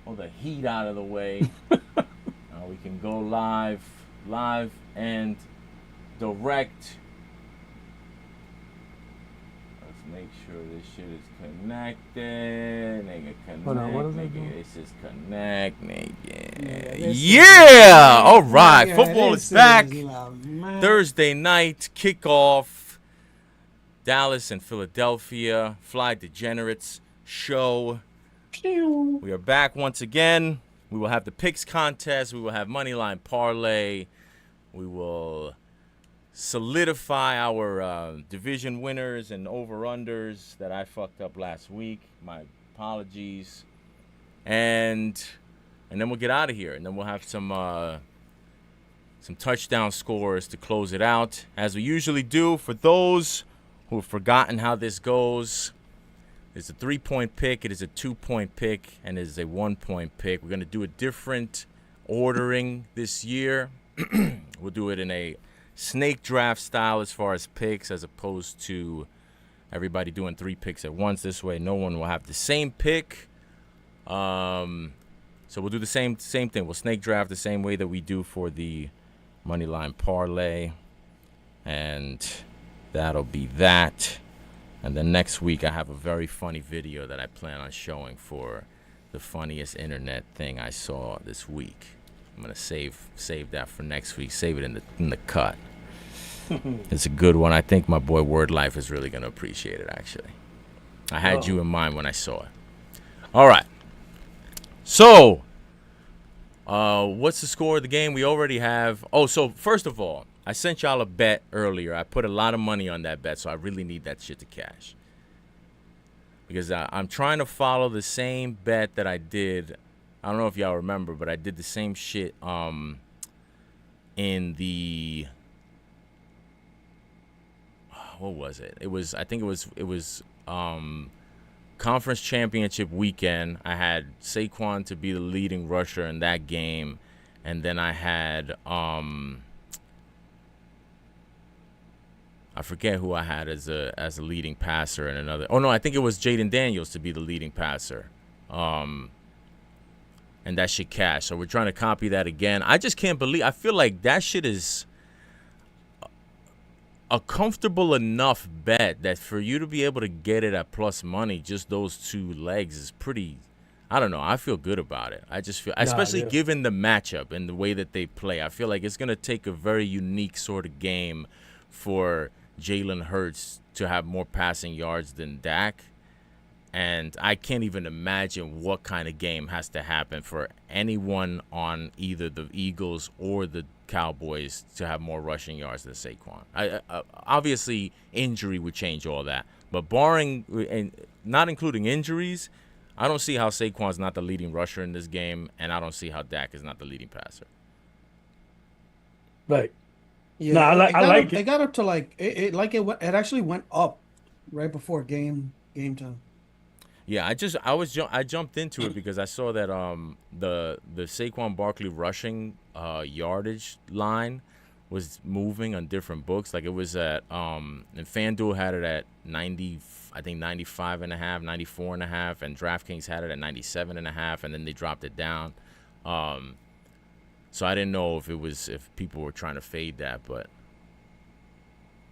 all the heat out of the way. We can go live and direct. Let's make sure this shit is connected. Nigga, connect. Hold on, what is it Nigga, this is connect. Nigga. Yeah. All right. Yeah, Football this is back. loud, man. Thursday night kickoff. Dallas and Philadelphia. Fly Degenerates show. We are back once again. We will have the picks contest. We will have Moneyline Parlay. We will solidify our division winners and over-unders that I fucked up last week. My apologies. And then we'll get out of here. And then we'll have some touchdown scores to close it out. As we usually do, for those who have forgotten how this goes, it's a 3-point pick, it is a 2-point pick, and it is a 1-point pick. We're going to do a different ordering this year. We'll do it in a snake draft style as far as picks, as opposed to everybody doing 3 picks at once. This way, no one will have the same pick. So we'll do the same thing. We'll snake draft the same way that we do for the Moneyline Parlay. And that'll be that. And then next week, I have a very funny video that I plan on showing for the funniest internet thing I saw this week. I'm gonna save that for next week. Save it in the cut. It's a good one. I think my boy Word Life is really gonna appreciate it. Actually, I had you in mind when I saw it. All right. So, what's the score of the game? We already have. Oh, so first of all, I sent y'all a bet earlier. I put a lot of money on that bet, so I really need that shit to cash. Because I'm trying to follow the same bet that I did. I don't know if y'all remember, but I did the same shit in the... What was it? I think it was conference championship weekend. I had Saquon to be the leading rusher in that game. And then I had... I forget who I had as a leading passer in another. Oh no, I think it was Jaden Daniels to be the leading passer, and that shit cash. So we're trying to copy that again. I just can't believe. I feel like that shit is a comfortable enough bet that for you to be able to get it at plus money, just those 2 legs is pretty. I don't know. I feel good about it. I just feel, especially given the matchup and the way that they play, I feel like it's gonna take a very unique sort of game for Jalen Hurts to have more passing yards than Dak. And I can't even imagine what kind of game has to happen for anyone on either the Eagles or the Cowboys to have more rushing yards than Saquon. Obviously, injury would change all that. But barring and not including injuries, I don't see how Saquon's not the leading rusher in this game, and I don't see how Dak is not the leading passer. Right. Yeah, No, I like it. It got up to it actually went up right before game time. Yeah, I jumped into it because I saw that the Saquon Barkley rushing yardage line was moving on different books. Like it was at and FanDuel had it at 90, I think 95 and a half, 94 and a half, and DraftKings had it at 97 and a half, and then they dropped it down. So I didn't know if people were trying to fade that, but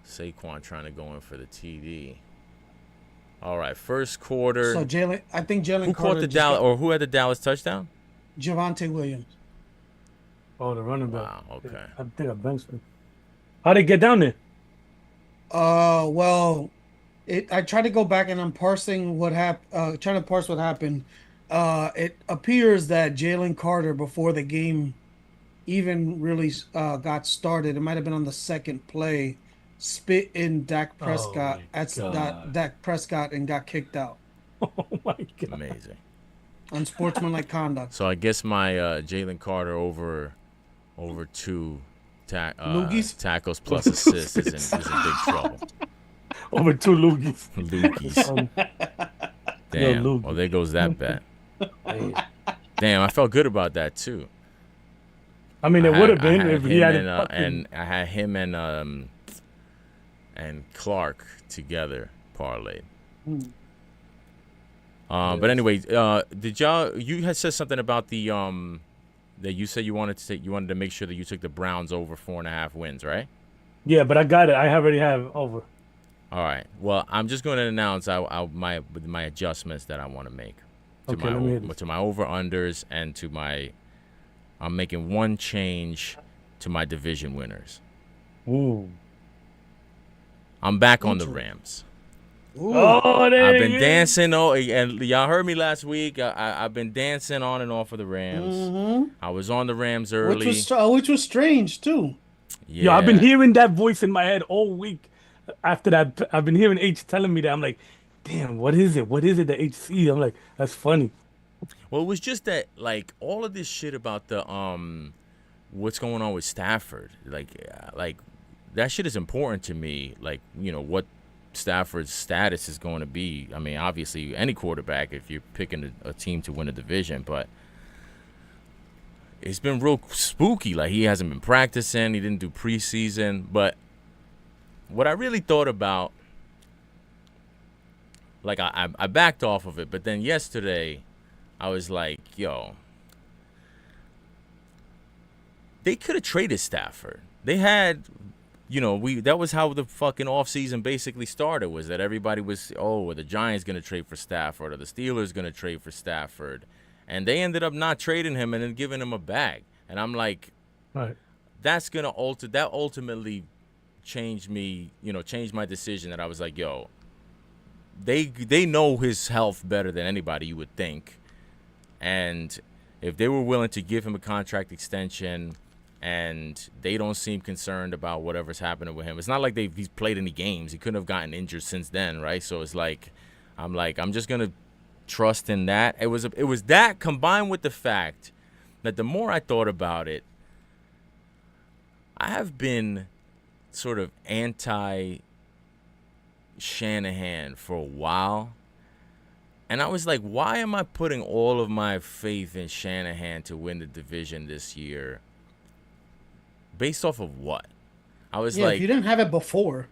Saquon trying to go in for the TD. All right, first quarter. So I think Jalen Who caught the Dallas, or who had the Dallas touchdown? Javonte Williams. Oh, the running back. Wow, okay. I think I benched him. How'd it get down there? Well, I tried to go back and I'm parsing what happened. Trying to parse what happened. It appears that Jalen Carter, before the game even really got started, it might have been on the second play, spit in Dak Prescott Dak Prescott and got kicked out. Oh my God. Amazing. Unsportsmanlike conduct. So I guess my Jalen Carter over 2 tackles plus assists is in big trouble. Over 2 loogies. Loogies. Damn. Loogies. Well, there goes that bet. Damn, I felt good about that too. I mean, it would have been if he had and I had him and Clark together parlayed. But anyway, did y'all? You had said something about the that you said you wanted to take. You wanted to make sure that you took the Browns over 4.5 wins, right? Yeah, but I got it. I already have over. All right. Well, I'm just going to announce my adjustments that I want to make to Okay, let me hear this. my over unders and to my. I'm making one change to my division winners. Ooh. I'm back on the Rams. Ooh. Oh, there I've been you dancing. Oh, and y'all heard me last week. I've been dancing on and off of the Rams. Mhm. I was on the Rams early. Which was strange too. Yo, I've been Yeah. hearing that voice in my head all week. After that, I've been hearing H telling me that. I'm like, damn, what is it? What is it that H see? I'm like, that's funny. Well, it was just that, like, all of this shit about the what's going on with Stafford, like that shit is important to me. Like, what Stafford's status is going to be. I mean, obviously, any quarterback if you're picking a team to win a division, but it's been real spooky. Like, he hasn't been practicing. He didn't do preseason. But what I really thought about, like, I backed off of it. But then yesterday, I was like, yo, they could have traded Stafford. They had, that was how the fucking offseason basically started, was that everybody was, are the Giants going to trade for Stafford, or the Steelers going to trade for Stafford? And they ended up not trading him and then giving him a bag. And I'm like, Right. that's going to that ultimately changed me, changed my decision, that I was like, yo, they know his health better than anybody, you would think. And if they were willing to give him a contract extension and they don't seem concerned about whatever's happening with him, it's not like he's played any games. He couldn't have gotten injured since then, right? So it's like, I'm just going to trust in that. It was that combined with the fact that the more I thought about it, I have been sort of anti Shanahan for a while. And I was like, why am I putting all of my faith in Shanahan to win the division this year? Based off of what? I was like, if you didn't have it before.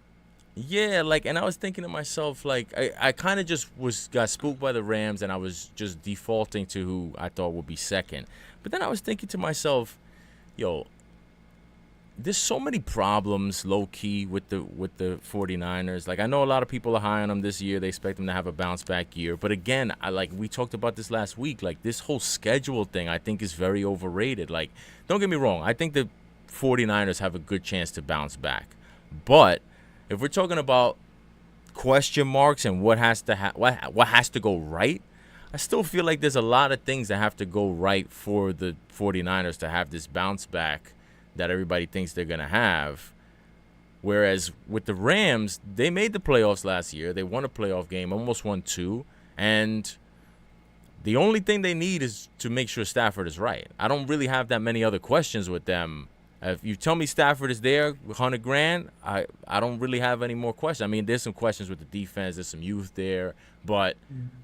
Yeah, and I was thinking to myself, like, I kind of just got spooked by the Rams, and I was just defaulting to who I thought would be second. But then I was thinking to myself, yo, there's so many problems low-key with the 49ers. Like, I know a lot of people are high on them this year. They expect them to have a bounce-back year. But again, we talked about this last week. Like, this whole schedule thing, I think, is very overrated. Like, don't get me wrong. I think the 49ers have a good chance to bounce back. But if we're talking about question marks and what has to go right, I still feel like there's a lot of things that have to go right for the 49ers to have this bounce back that everybody thinks they're going to have. Whereas with the Rams, they made the playoffs last year. They won a playoff game, almost won 2. And the only thing they need is to make sure Stafford is right. I don't really have that many other questions with them. If you tell me Stafford is there, $100,000, I don't really have any more questions. I mean, there's some questions with the defense. There's some youth there. But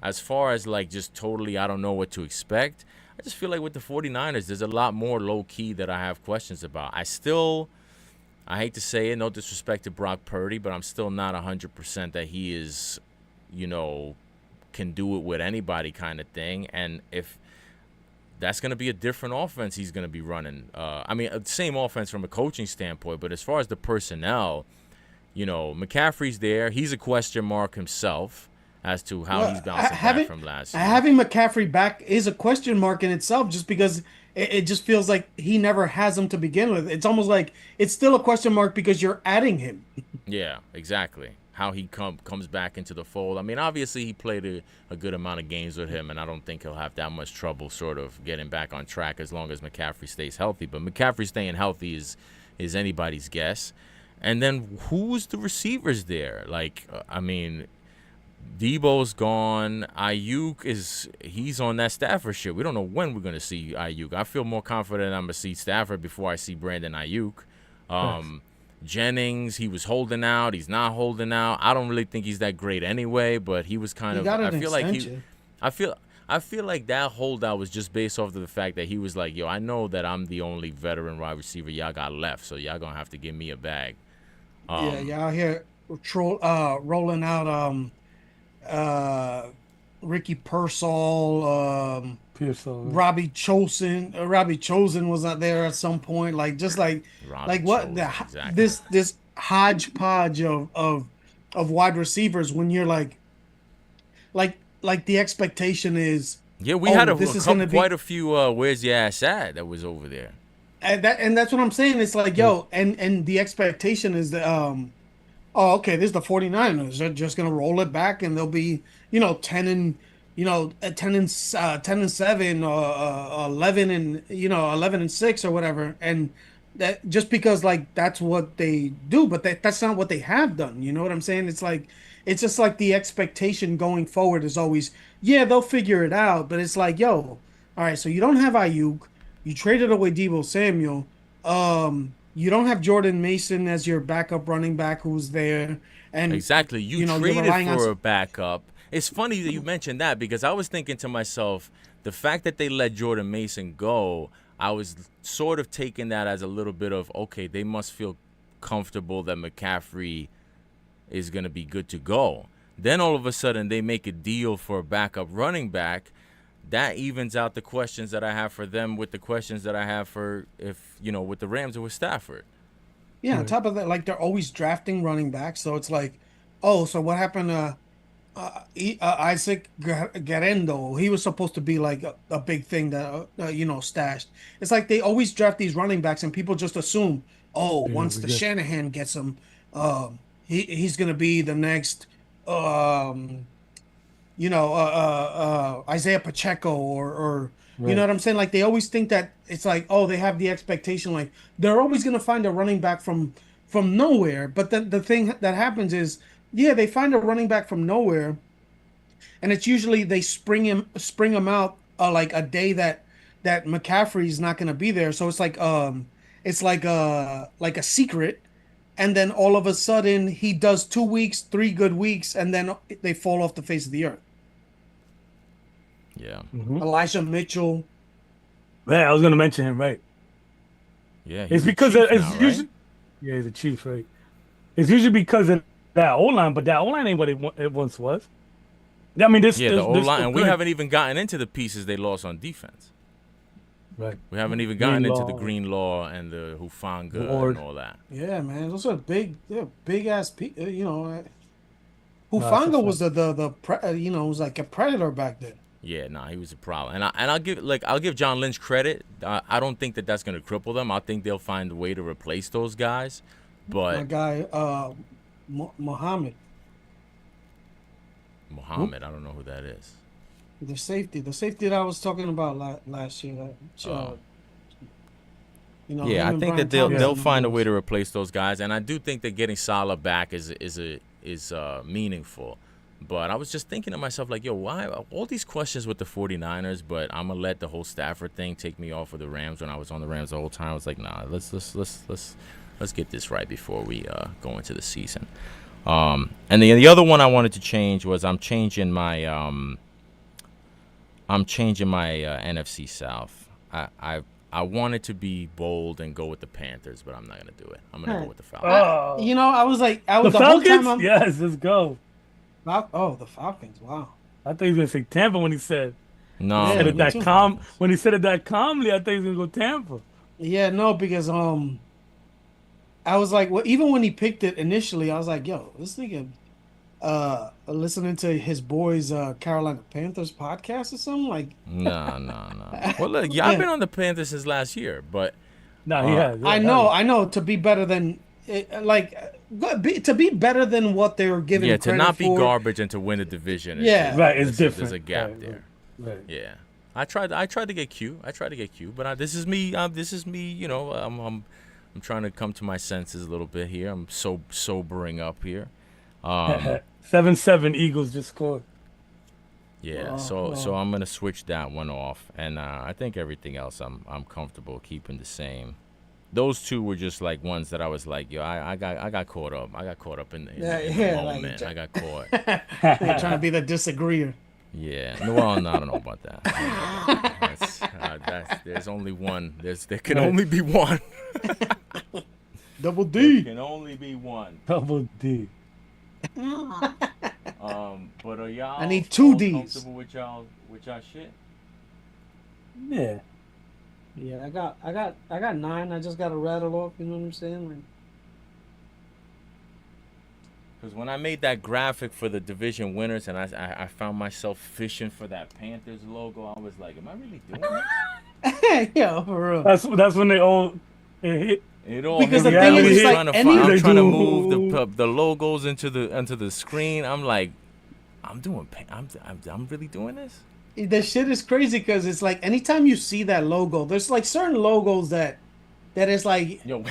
as far as, like, just totally I don't know what to expect, I just feel like with the 49ers, there's a lot more low-key that I have questions about. I hate to say it, no disrespect to Brock Purdy, but I'm still not 100% that he is, can do it with anybody kind of thing. And if that's going to be a different offense he's going to be running. Same offense from a coaching standpoint, but as far as the personnel, McCaffrey's there. He's a question mark himself as to how he's bouncing back from last year. Having McCaffrey back is a question mark in itself, just because it just feels like he never has him to begin with. It's almost like it's still a question mark because you're adding him. Yeah, exactly. How he comes back into the fold. I mean, obviously he played a good amount of games with him, and I don't think he'll have that much trouble sort of getting back on track as long as McCaffrey stays healthy. But McCaffrey staying healthy is anybody's guess. And then who's the receivers there? Debo's gone. Ayuk he's on that Stafford shit. We don't know when we're going to see Ayuk. I feel more confident I'm going to see Stafford before I see Brandon Ayuk. Yes. Jennings, he was holding out. He's not holding out. I don't really think he's that great anyway, but he was kind He of. got an I feel extension. I feel like that holdout was just based off of the fact that he was like, yo, I know that I'm the only veteran wide receiver y'all got left, so y'all gonna have to give me a bag. Y'all here rolling out Ricky Pearsall, Pearsall. Robbie Chosen was out there at some point. Like just Robbie what Chosen, exactly. this hodgepodge of wide receivers when you're like the expectation is, Yeah, we had oh, a this is couple, gonna be. quite a few. Where's your ass at? That was over there. And that's what I'm saying. It's like, yo, and the expectation is that oh, okay, this is the 49ers. They're just gonna roll it back and they'll be, 10 and 10 and 7 or 11 and 11 and 6 or whatever. And that just because like that's what they do, but that's not what they have done. You know what I'm saying? It's just like the expectation going forward is always, yeah, they'll figure it out, but it's like, yo, all right, so you don't have Ayuk, you traded away Deebo Samuel. You don't have Jordan Mason as your backup running back who's there, and Exactly. You you're traded relying for on. a backup. It's funny that you mentioned that because I was thinking to myself, the fact that they let Jordan Mason go, I was sort of taking that as a little bit of, okay, they must feel comfortable that McCaffrey is going to be good to go. Then all of a sudden they make a deal for a backup running back. That evens out the questions that I have for them with the questions that I have for with the Rams or with Stafford. Yeah, on top of that, like they're always drafting running backs, so it's like, oh, so what happened to Isaac Guerrero? He was supposed to be like a big thing that stashed. It's like they always draft these running backs, and people just assume, oh, once the Shanahan gets him, he's gonna be the next, Isaiah Pacheco or you know what I'm saying? Like they always think that it's like, oh, they have the expectation like they're always gonna find a running back from nowhere. But then the thing that happens is, yeah, they find a running back from nowhere, and it's usually they spring him out like a day that McCaffrey's not gonna be there. So it's like a secret. And then all of a sudden he does 2 weeks, 3 good weeks, and then they fall off the face of the earth. Yeah. Elijah Mitchell. Yeah, I was gonna mention him, right? Yeah. It's because it's usually, yeah, he's a Chief, right? It's usually because of that O line, but that O line ain't what it once was. I mean, the O line, and we haven't even gotten into the pieces they lost on defense. Right. We haven't even gotten into the Greenlaw and the Hufanga and all that. Yeah, man, those are big ass people. Hufanga was was like a predator back then. Yeah, he was a problem, and I'll give John Lynch credit. I don't think that's going to cripple them. I think they'll find a way to replace those guys. But my guy, Muhammad, I don't know who that is. The safety that I was talking about last year. Yeah, I think that they'll find a way to replace those guys, and I do think that getting Salah back is meaningful. But I was just thinking to myself, like, yo, why all these questions with the 49ers? But I'm gonna let the whole Stafford thing take me off of the Rams. When I was on the Rams the whole time, I was like, nah, let's get this right before we go into the season. And the other one I wanted to change was I'm changing my NFC South. I wanted to be bold and go with the Panthers, but I'm not gonna do it. I'm gonna go with the Falcons. I was the Falcons. whole time Yes, let's go. Oh, the Falcons! Wow. I thought he was gonna say Tampa when he said. No, When he said it that calmly, I thought he was gonna go Tampa. Yeah, no, because I was like, well, even when he picked it initially, I was like, yo, this nigga, listening to his boys' Carolina Panthers podcast or something like. No. Well, look, I've been on the Panthers since last year, but no, he has. I know. To be better than, to be better than what they were giving. Yeah, to not be for. garbage and to win a division. Yeah, it's different. There's a gap there. Right. Yeah, I tried to get cute. But this is me. I'm trying to come to my senses a little bit here. I'm sobering up here. 7-7 Eagles just scored. Yeah, so I'm gonna switch that one off, and I think everything else I'm comfortable keeping the same. Those two were just like ones that I was like, yo, I got caught up. I got caught up in the moment. I got caught. You're trying to be the disagreeer. Yeah, well, no, I don't know about that. There's only one. There can only be one. Double D. There can only be one. Double D. But are y'all I need two all Ds. comfortable with y'all shit? Yeah. Yeah, I got 9. I just got to rattle off. You know what I'm saying? Like, Because when I made that graphic for the division winners and I found myself fishing for that Panthers logo, I was like, am I really doing this? Yeah, for real. That's when they all hit. It all Because hit the me. thing I is, was it's like trying to any- I'm They trying to do- move the logos into the screen. I'm like, I'm really doing this? The shit is crazy because it's like anytime you see that logo, there's like certain logos that is like Yo.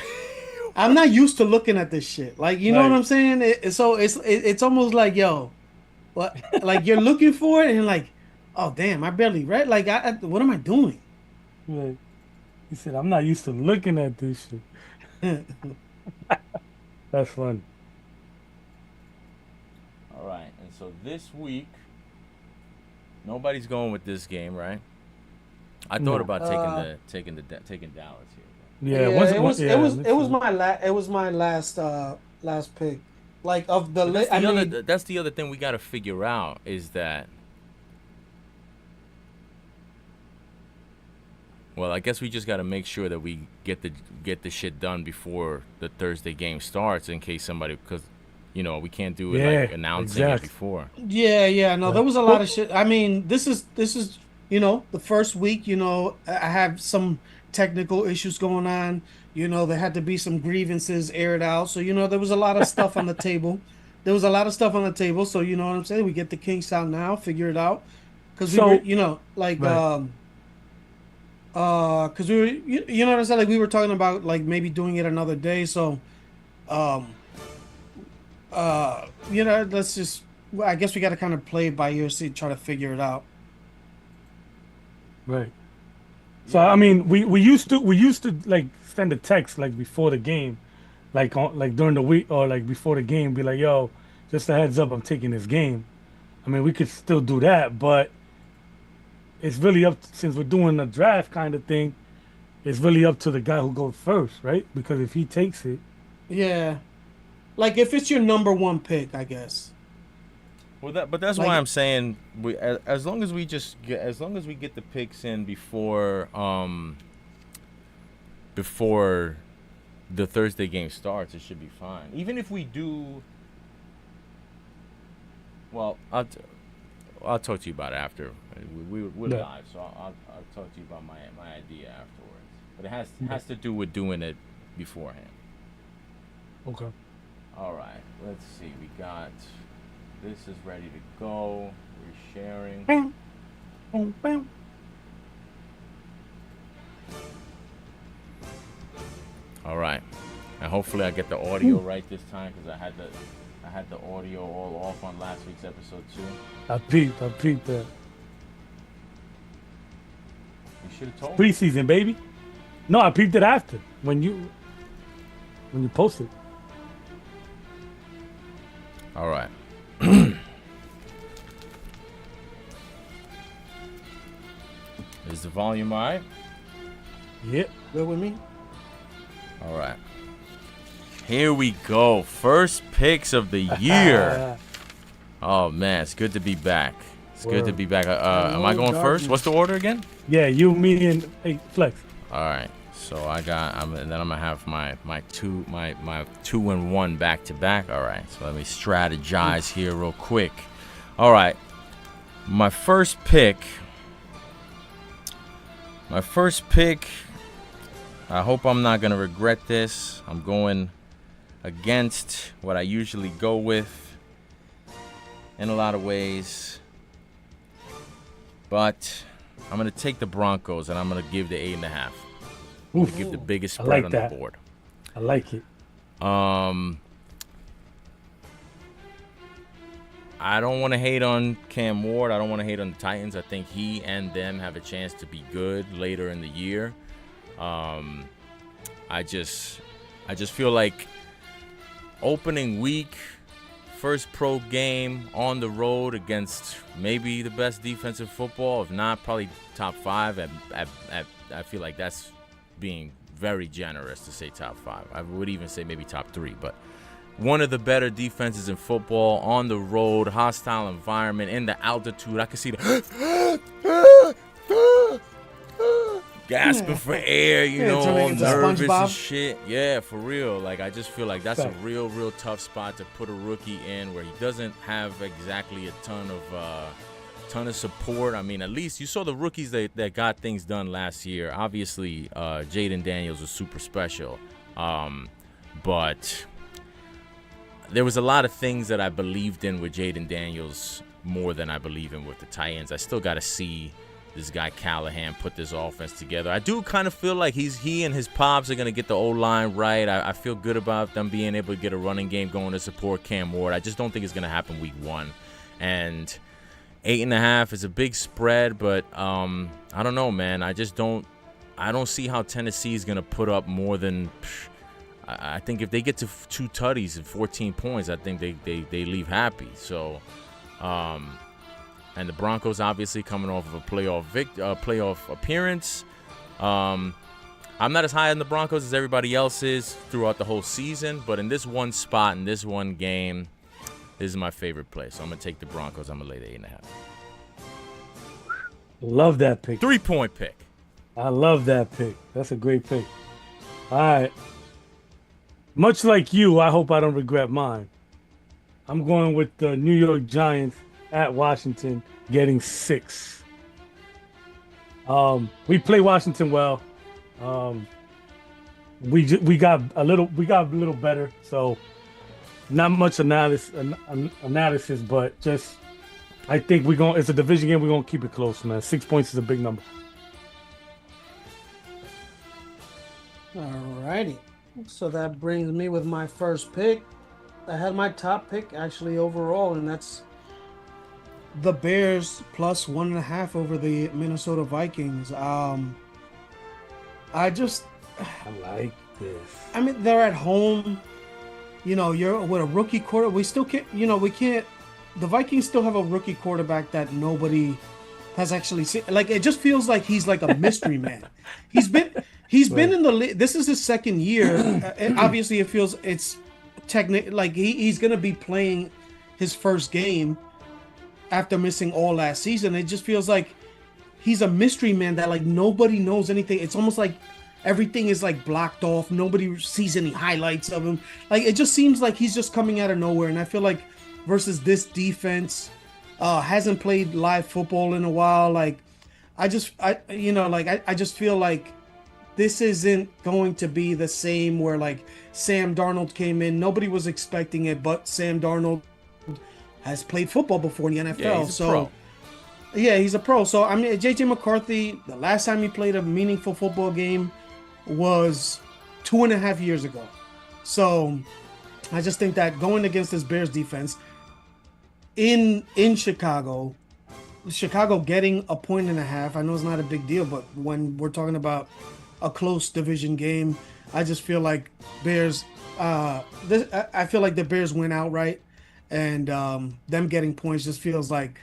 I'm not used to looking at this shit. Like you know what Right. I'm saying? So it's almost like yo, what? Like you're looking for it and like, oh damn, I barely read. Like what am I doing? Right. He said, I'm not used to looking at this shit. That's fun. All right. And so this week, nobody's going with this game, right? I thought No. about taking Dallas here. Yeah, it was my last pick. Like of the That's the other thing we got to figure out is that. Well, I guess we just got to make sure that we get the shit done before the Thursday game starts, in case somebody, because we can't do it like announcing it before. Yeah, no, there was a lot of shit. I mean, this is the first week. I have some technical issues going on. There had to be some grievances aired out. So there was a lot of stuff on the table. There was a lot of stuff on the table. So you know what I'm saying. We get the kinks out now, figure it out, because we were, like. Right. Because we were, you know what I'm saying, like we were talking about like maybe doing it another day. So, let's just. I guess we got to kind of play it by ear, try to figure it out. Right. So I mean, we used to like send a text like before the game, like during the week or like before the game, be like, yo, just a heads up, I'm taking this game. I mean, we could still do that, but it's really since we're doing a draft kind of thing, it's really up to the guy who goes first, right? Because if he takes it, yeah, like if it's your number one pick, I guess. Well, that's why I'm saying as long as we get the picks in before the Thursday game starts, it should be fine. Even if we do, well, I'll talk to you about it after. We're live, so I'll talk to you about my idea afterwards. But it has to do with doing it beforehand. okay. All right, let's see. We got this is ready to go. We're sharing. Bam. Boom, bam. All right, and hopefully I get the audio right this time because I had the audio all off on last week's episode too. I peeped that. You should have told me. Preseason, baby. No, I peeped it after when you posted. All right. Is the volume all right? Yep. Good with me. All right. Here we go. First picks of the year. Oh, man. It's good to be back. It's good to be back. Am I going first? What's the order again? Yeah, you, me, and Flex. All right. So and then I'm gonna have my 2 and 1 back to back. All right. So let me strategize here real quick. All right. My first pick. I hope I'm not gonna regret this. I'm going against what I usually go with in a lot of ways, but I'm gonna take the Broncos and I'm gonna give the 8.5. I'm gonna give the biggest spread on the board. I like it. I don't want to hate on Cam Ward. I don't want to hate on the Titans. I think he and them have a chance to be good later in the year. I just feel like opening week, first pro game on the road against maybe the best defensive football, if not probably top 5. I feel like that's being very generous to say top 5. I would even say maybe top 3, but one of the better defenses in football on the road, hostile environment, in the altitude. I can see the gasping for air, you know, all nervous and shit. Yeah, for real. Like, I just feel like that's a real tough spot to put a rookie in where he doesn't have exactly a ton of support. I mean, at least you saw the rookies that got things done last year. Obviously, Jaden Daniels was super special. But there was a lot of things that I believed in with Jaden Daniels more than I believe in with the Titans. I still got to see this guy Callahan put this offense together. I do kind of feel like he and his pops are going to get the O-line right. I feel good about them being able to get a running game going to support Cam Ward. I just don't think it's going to happen week 1. And 8.5 is a big spread, but I don't know, man. I don't see how Tennessee is going to put up more than... I think if they get to 2 tutties and 14 points, I think they leave happy. So, and the Broncos obviously coming off of a playoff appearance. I'm not as high on the Broncos as everybody else is throughout the whole season, but in this one spot, in this one game, this is my favorite play. So I'm gonna take the Broncos. I'm gonna lay the 8.5. Love that pick. 3-point pick. I love that pick. That's a great pick. All right. Much like you, I hope I don't regret mine. I'm going with the New York Giants at Washington, getting 6. We play Washington well. We got a little better. So not much analysis, but just I think it's a division game. We're gonna keep it close, man. 6 points is a big number. Alrighty. So that brings me with my first pick. I had my top pick actually overall, and that's the Bears plus 1.5 over the Minnesota Vikings. I like this. I mean, they're at home. You know, you're with a rookie quarter. We still can't. You know, we can't. The Vikings still have a rookie quarterback that nobody has actually seen. Like, it just feels like he's like a mystery man. He's been in the league. This is his second year. And obviously, it feels it's like he's gonna be playing his first game after missing all last season. It just feels like he's a mystery man that like nobody knows anything. It's almost like everything is like blocked off. Nobody sees any highlights of him. Like, it just seems like he's just coming out of nowhere. And I feel like versus this defense, hasn't played live football in a while. Like, I just feel like this isn't going to be the same where like Sam Darnold came in. Nobody was expecting it, but Sam Darnold has played football before in the NFL. Yeah, he's a pro. Yeah, he's a pro. So, I mean, J.J. McCarthy, the last time he played a meaningful football game was 2.5 years ago. So, I just think that going against this Bears defense in Chicago getting 1.5 points, I know it's not a big deal, but when we're talking about a close division game, I just feel like Bears. I feel like the Bears win outright, and them getting points just feels like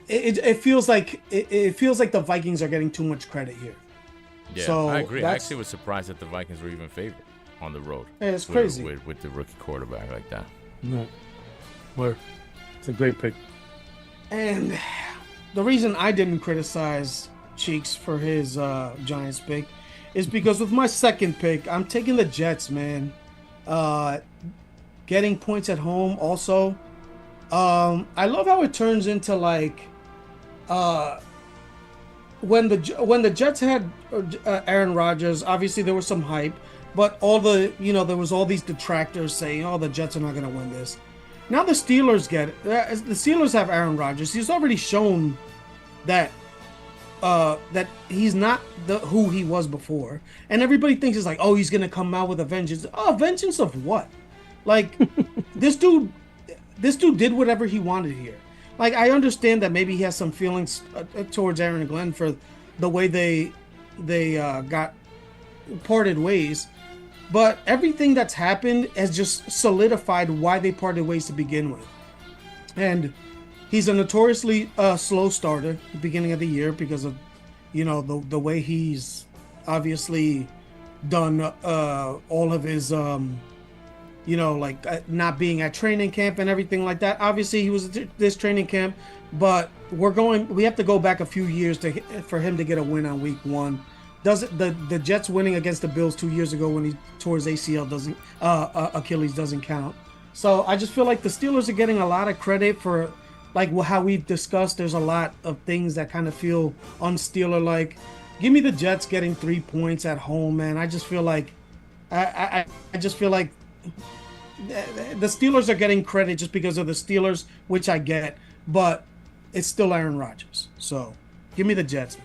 It feels like the Vikings are getting too much credit here. Yeah, so I agree. I actually was surprised that the Vikings were even favored on the road. Yeah, it's crazy with the rookie quarterback like that. Yeah, well, it's a great pick. And the reason I didn't criticize Cheeks for his Giants pick is because with my second pick, I'm taking the Jets, man. Getting points at home also. I love how it turns into like when the Jets had Aaron Rodgers, obviously there was some hype, but there was all these detractors saying, "Oh, the Jets are not going to win this." Now the Steelers get it. The Steelers have Aaron Rodgers. He's already shown that he's not who he was before, and everybody thinks it's like, "Oh, he's going to come out with a vengeance." Oh, vengeance of what? Like this dude did whatever he wanted here. Like, I understand that maybe he has some feelings towards Aaron and Glenn for the way they got parted ways, but everything that's happened has just solidified why they parted ways to begin with. And he's a notoriously slow starter at the beginning of the year because of the way he's obviously done all of his like not being at training camp and everything like that. Obviously, he was at this training camp, but we have to go back a few years for him to get a win on week 1. Doesn't the Jets winning against the Bills 2 years ago when he tore his ACL Achilles doesn't count. So I just feel like the Steelers are getting a lot of credit for like how we've discussed. There's a lot of things that kind of feel un-Steeler like. Give me the Jets getting 3 points at home, man. I just feel like I just feel like the Steelers are getting credit just because of the Steelers, which I get, but it's still Aaron Rodgers. So give me the Jets.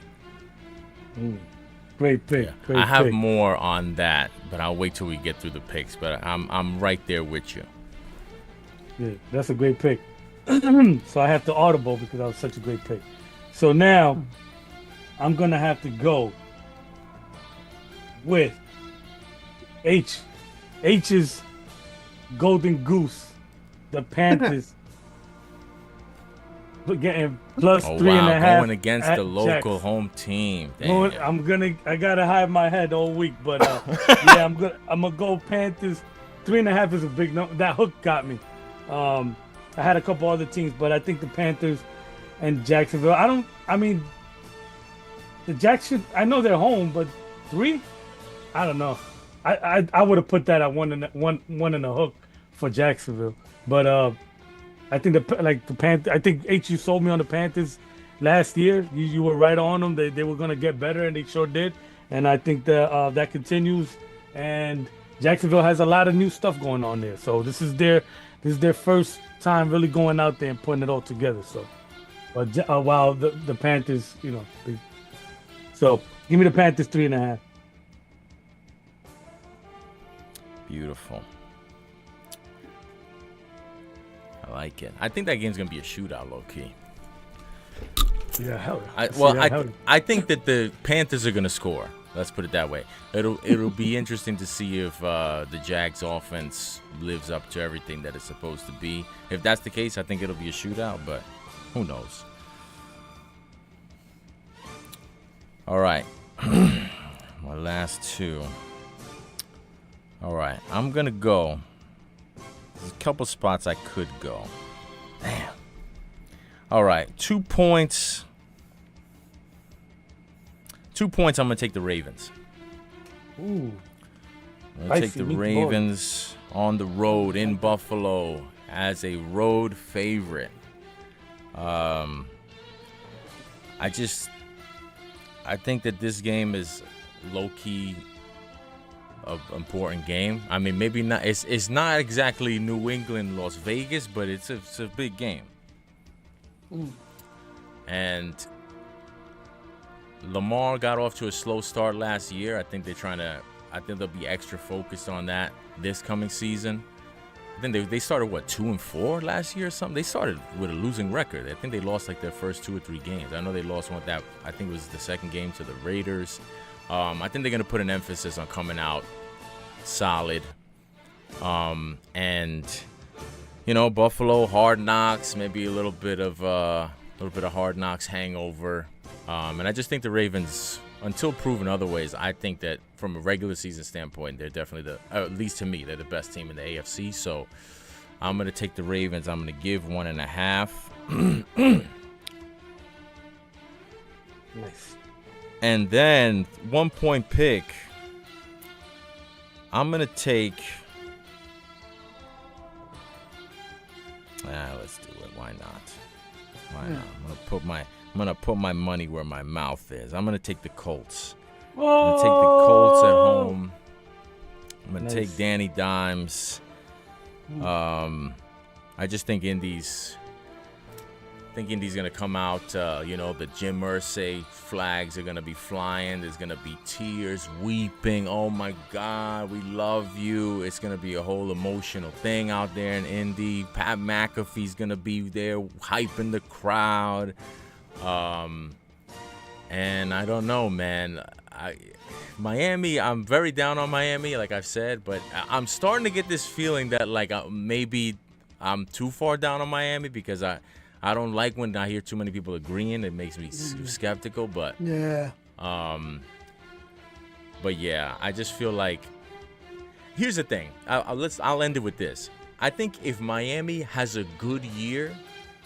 Great pick. Yeah. Great I have pick. more on that, but I'll wait till we get through the picks. But I'm right there with you. Yeah, that's a great pick. So I have to audible because that was such a great pick. So now I'm gonna have to go with H's Golden Goose, the Panthers. Getting plus Oh 3.5. wow, going against at the local Jets. home team. Damn. I gotta hide my head all week, but yeah, I'm gonna go Panthers. 3.5 is a big number. That hook got me. I had a couple other teams, but I think the Panthers and Jacksonville. The Jacks should. I know they're home, but 3, I don't know. I would have put that at one and a hook for Jacksonville, but I think the Panthers. I think you sold me on the Panthers last year. You were right on them. They were gonna get better, and they sure did. And I think that continues. And Jacksonville has a lot of new stuff going on there. So this is their first time really going out there and putting it all together. So, but while the Panthers, so give me the Panthers 3.5. Beautiful. I like it. I think that game's gonna be a shootout, low key. Yeah, hell. I think that the Panthers are gonna score. Let's put it that way. It'll be interesting to see if the Jags offense lives up to everything that it's supposed to be. If that's the case, I think it'll be a shootout, but who knows? All right. My last two. All right. I'm going to go. There's a couple spots I could go. Damn. All right. 2 points. 2 points, I'm going to take the Ravens. Ooh. I'm going to take the Ravens on the road in Buffalo as a road favorite. I think that this game is low-key an important game. I mean, maybe not. It's not exactly New England, Las Vegas, but it's a big game. And Lamar got off to a slow start last year. I think they'll be extra focused on that this coming season. I think they started 2-4 last year or something. They started with a losing record. I think they lost like their first 2 or 3 games. I know they lost one that I think was the second game to the Raiders. I think they're gonna put an emphasis on coming out solid. And Buffalo, Hard Knocks, maybe a little bit of Hard Knocks hangover. And I just think the Ravens, until proven otherwise, I think that from a regular season standpoint, they're definitely at least to me, they're the best team in the AFC. So I'm going to take the Ravens. I'm going to give 1.5. Nice. And then 1 point pick. I'm going to take. Let's do it. Why not? Why not? I'm gonna put my money where my mouth is. I'm gonna take the Colts. I'm gonna take the Colts at home. I'm gonna take Danny Dimes. I just think Indy's gonna come out. The Jim Irsay flags are gonna be flying. There's gonna be tears, weeping. Oh my God, we love you. It's gonna be a whole emotional thing out there in Indy. Pat McAfee's gonna be there, hyping the crowd. And I don't know, man. Miami, I'm very down on Miami, like I've said, but I'm starting to get this feeling that maybe I'm too far down on Miami because I don't like when I hear too many people agreeing. It makes me skeptical, but yeah. But yeah, I just feel like Here's the thing. I'll end it with this. I think if Miami has a good year,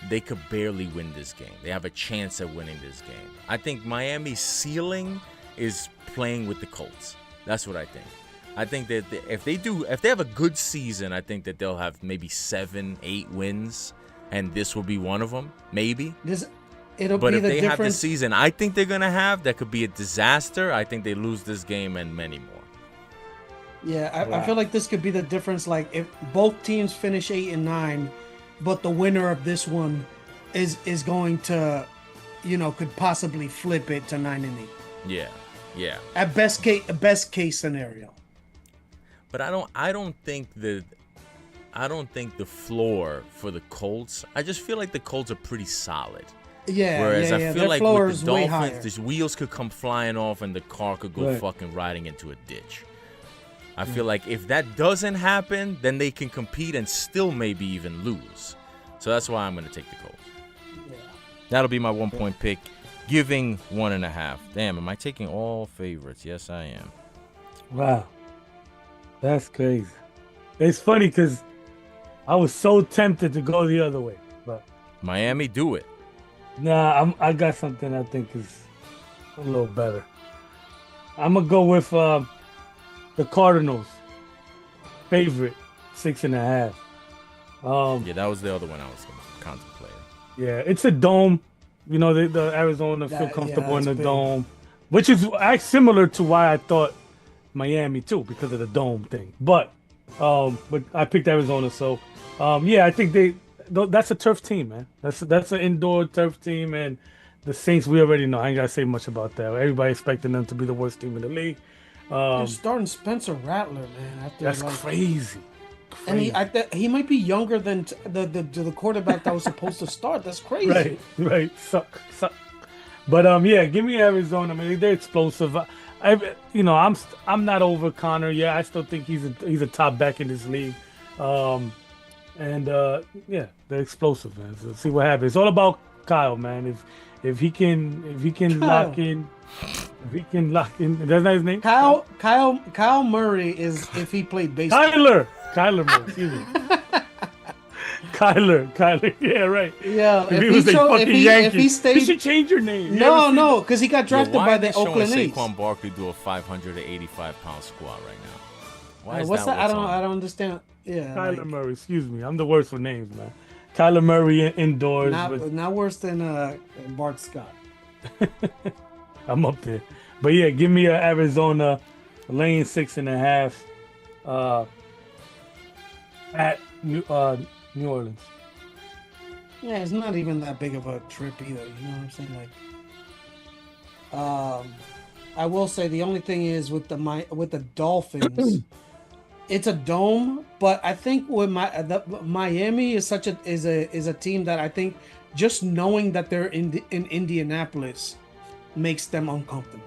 they could barely win this game. They have a chance at winning this game. I think Miami's ceiling is playing with the Colts. That's what I think. I think that if they have a good season, I think that they'll have maybe 7, 8 wins, and this will be one of them, maybe. But if they have the season I think they're gonna have, that could be a disaster. I think they lose this game and many more. Yeah, I feel like this could be the difference. Like if both teams finish 8 and 9, but the winner of this one is going to, could possibly flip it to 9 and 8. Yeah. At best case scenario. But I don't think the floor for the Colts. I just feel like the Colts are pretty solid. Yeah. Whereas I feel like with the Dolphins, the wheels could come flying off and the car could go fucking riding into a ditch. I feel like if that doesn't happen, then they can compete and still maybe even lose. So that's why I'm going to take the Colts. Yeah. That'll be my 1-point pick, giving 1.5. Damn, am I taking all favorites? Yes, I am. Wow. That's crazy. It's funny because I was so tempted to go the other way. But Miami, do it. Nah, I got something I think is a little better. I'm going to go with the Cardinals. Favorite, 6.5. Yeah, that was the other one I was contemplating. Yeah, it's a dome. The Arizona feel comfortable in the dome, which is actually similar to why I thought Miami too, because of the dome thing. But I picked Arizona, so I think that's a turf team, man. That's an indoor turf team, and the Saints, we already know. I ain't gotta say much about that. Everybody expecting them to be the worst team in the league. They're starting Spencer Rattler, man. That's crazy. And he might be younger than the quarterback that was supposed to start. That's crazy. Right. Suck. But give me Arizona. I mean, they're explosive. I'm not over Connor. Yeah, I still think he's a top back in this league. They're explosive, man. So see what happens. It's all about Kyle, man. If he can lock in. If he can lock in, that's not his name. Kyle Murray is if he played baseball. Kyler Murray. Excuse me. Kyler. Yeah, right. Yeah. If he was a fucking Yankee, he should change your name. No, because he got drafted by the Oakland A's. Saquon Barkley do a 585-pound squat right now? Why is what's that? I don't understand. Yeah. Kyler Murray. Excuse me. I'm the worst for names, man. Kyler Murray indoors. Not worse than Bart Scott. I'm up there. But yeah, give me Arizona laying 6.5 at New Orleans. Yeah, it's not even that big of a trip either. You know what I'm saying? Like, I will say the only thing is with the Dolphins, it's a dome. But I think with Miami is a team that I think just knowing that they're in Indianapolis makes them uncomfortable.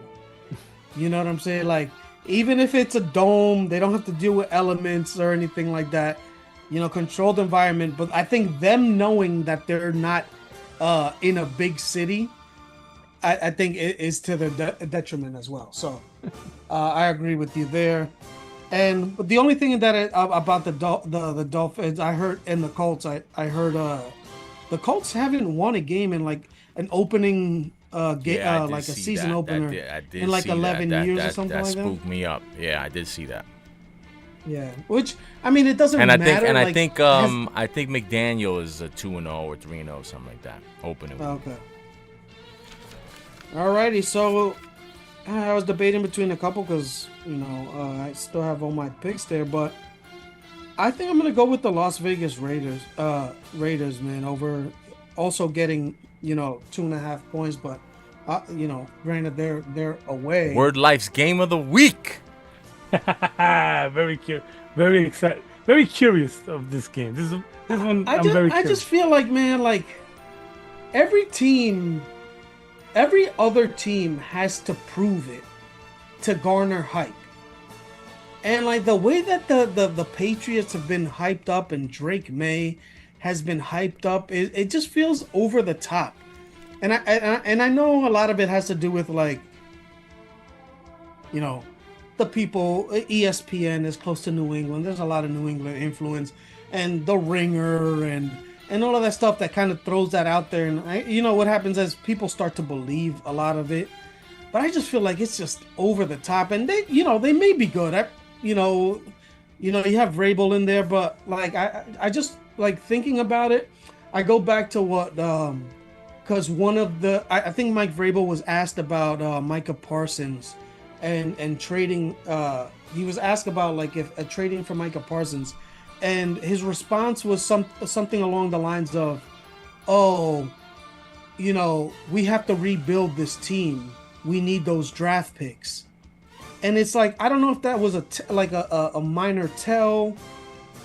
You know what I'm saying? Like, even if it's a dome, they don't have to deal with elements or anything like that. Controlled environment. But I think them knowing that they're not in a big city, I think it is to their detriment as well. So I agree with you there. And the only thing that about the Dolphins, I heard in the Colts, I heard the Colts haven't won a game in like an opening like a season opener in like 11 years or something like that. That spooked me up. Yeah, I did see that. Yeah, which I mean, it doesn't matter. I think McDaniel is a 2-0 or 3-0, something like that. Opening. Okay. Alrighty, so I was debating between a couple because I still have all my picks there, but I think I'm gonna go with the Las Vegas Raiders. Raiders, man, over also getting 2.5 points, but granted they're away. Word Life's game of the week. Very excited, very curious of this game. This one, I'm very curious. I just feel like, man, like every other team has to prove it to garner hype. And like the way that the Patriots have been hyped up and Drake May has been hyped up, it just feels over the top. And I know a lot of it has to do with like, the people, ESPN is close to New England. There's a lot of New England influence, and The Ringer and all of that stuff that kind of throws that out there. And what happens is people start to believe a lot of it. But I just feel like it's just over the top, and they may be good. You have Vrabel in there, but like I just like thinking about it. I go back to what because one of the I think Mike Vrabel was asked about Micah Parsons and trading. He was asked about like if trading for Micah Parsons, and his response was something along the lines of, "Oh, we have to rebuild this team. We need those draft picks." And it's like, I don't know if that was a minor tell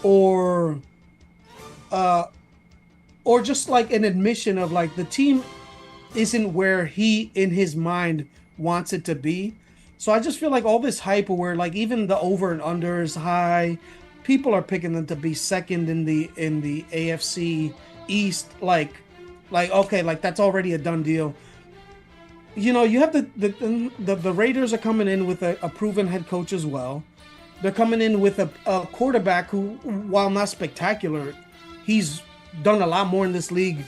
or just like an admission of like the team isn't where he in his mind wants it to be. So I just feel like all this hype where like even the over and under is high, people are picking them to be second in the AFC East, like okay, like that's already a done deal. You have the Raiders are coming in with a proven head coach as well. They're coming in with a quarterback who, while not spectacular, he's done a lot more in this league,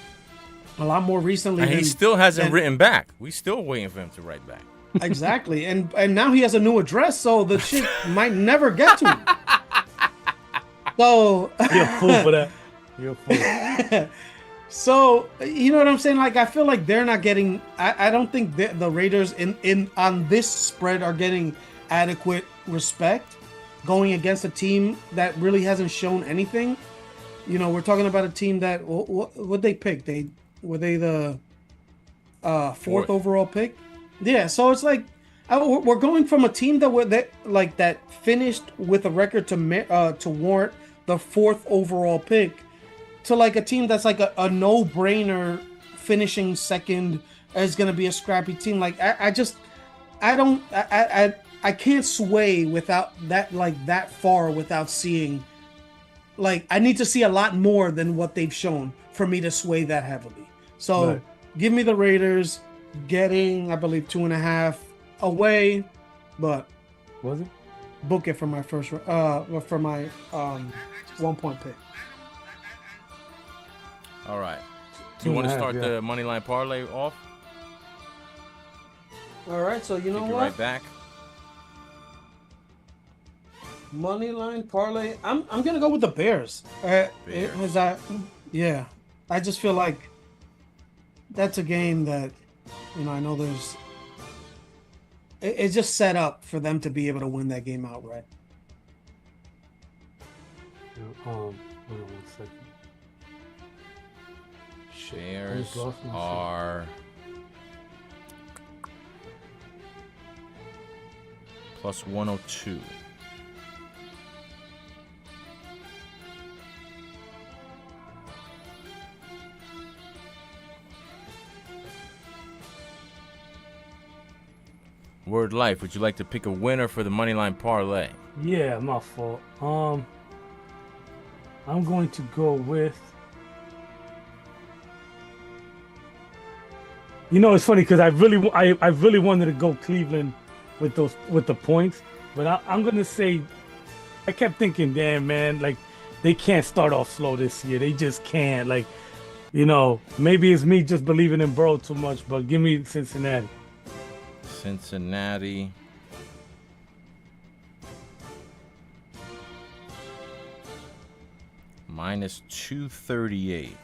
a lot more recently. And he still hasn't written back. We still waiting for him to write back. Exactly, and now he has a new address, so the shit might never get to him. So you're a fool for that. You're a fool. So, you know what I'm saying? Like, I feel like they're not getting. I don't think the Raiders in on this spread are getting adequate respect going against a team that really hasn't shown anything. We're talking about a team that what they picked. Were they the fourth overall pick? Yeah. So it's like we're going from a team that finished with a record to warrant the fourth overall pick, to like a team that's like a no-brainer finishing second is going to be a scrappy team. Like I can't sway without that, like that far without seeing, like I need to see a lot more than what they've shown for me to sway that heavily. So Right. Give me the Raiders getting, I believe, 2.5 away, but Was it? book it for my for my 1 point pick. All right. Do you want to 2.5, start yeah. the money line parlay off? All right, so you know Take it what? right back. Money line parlay. I'm gonna go with the Bears. Bears. I just feel like that's a game that I know there's. It's just set up for them to be able to win that game outright. Hold on 1 second. Shares just lost my are plus 102. Word Life, would you like to pick a winner for the moneyline parlay? Yeah, my fault. I'm going to go with. It's funny because I really wanted to go Cleveland with the points, but I'm gonna say I kept thinking, damn man, like they can't start off slow this year. They just can't. Like, maybe it's me just believing in Burrow too much, but give me Cincinnati. Cincinnati. Minus 238.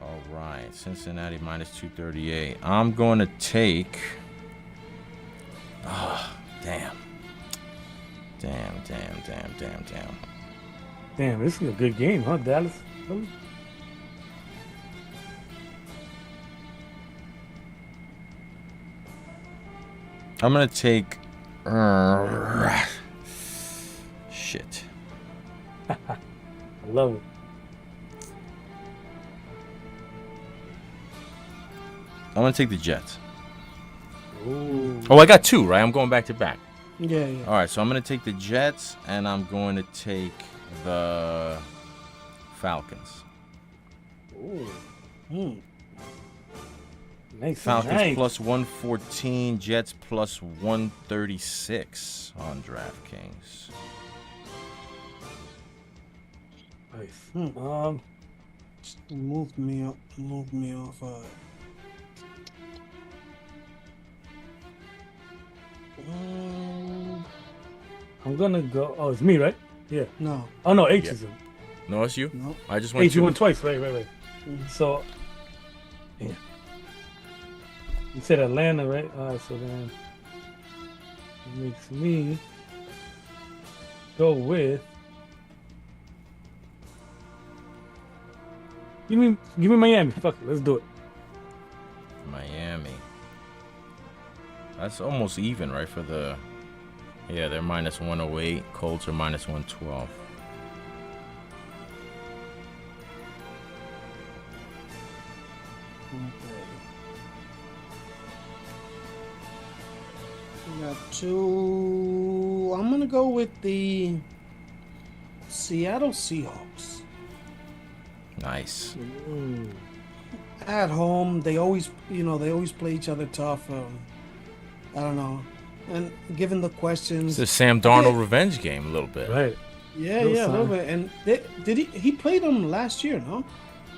All right, Cincinnati minus 238. I'm going to take. Oh, damn. Damn. Damn, this is a good game, huh, Dallas? I'm going to take. Shit. I love it. I'm going to take the Jets. Ooh. Oh, I got two, right? I'm going back to back. Yeah. All right, so I'm going to take the Jets, and I'm going to take the Falcons. Ooh. Nice. Falcons nice. plus 114, Jets plus 136 on DraftKings. Nice. Moved me up. Moved me off. I'm gonna go. Oh, it's me, right? Yeah. No. Oh no, H Yeah. is in. No, it's you? No. I just went H, you to. went twice. Right. So, yeah. You said Atlanta, right? All right. So then it makes me go with. Give me Miami. Fuck it. Let's do it. Miami. That's almost even, right? For the. Yeah, they're minus 108. Colts are minus 112. Okay. We got two. I'm gonna go with the Seattle Seahawks. Nice. At home, they always play each other tough. I don't know. And given the questions, It's a Sam Darnold revenge game a little bit. Right. yeah, No a little sign. bit. And did he played them last year? No,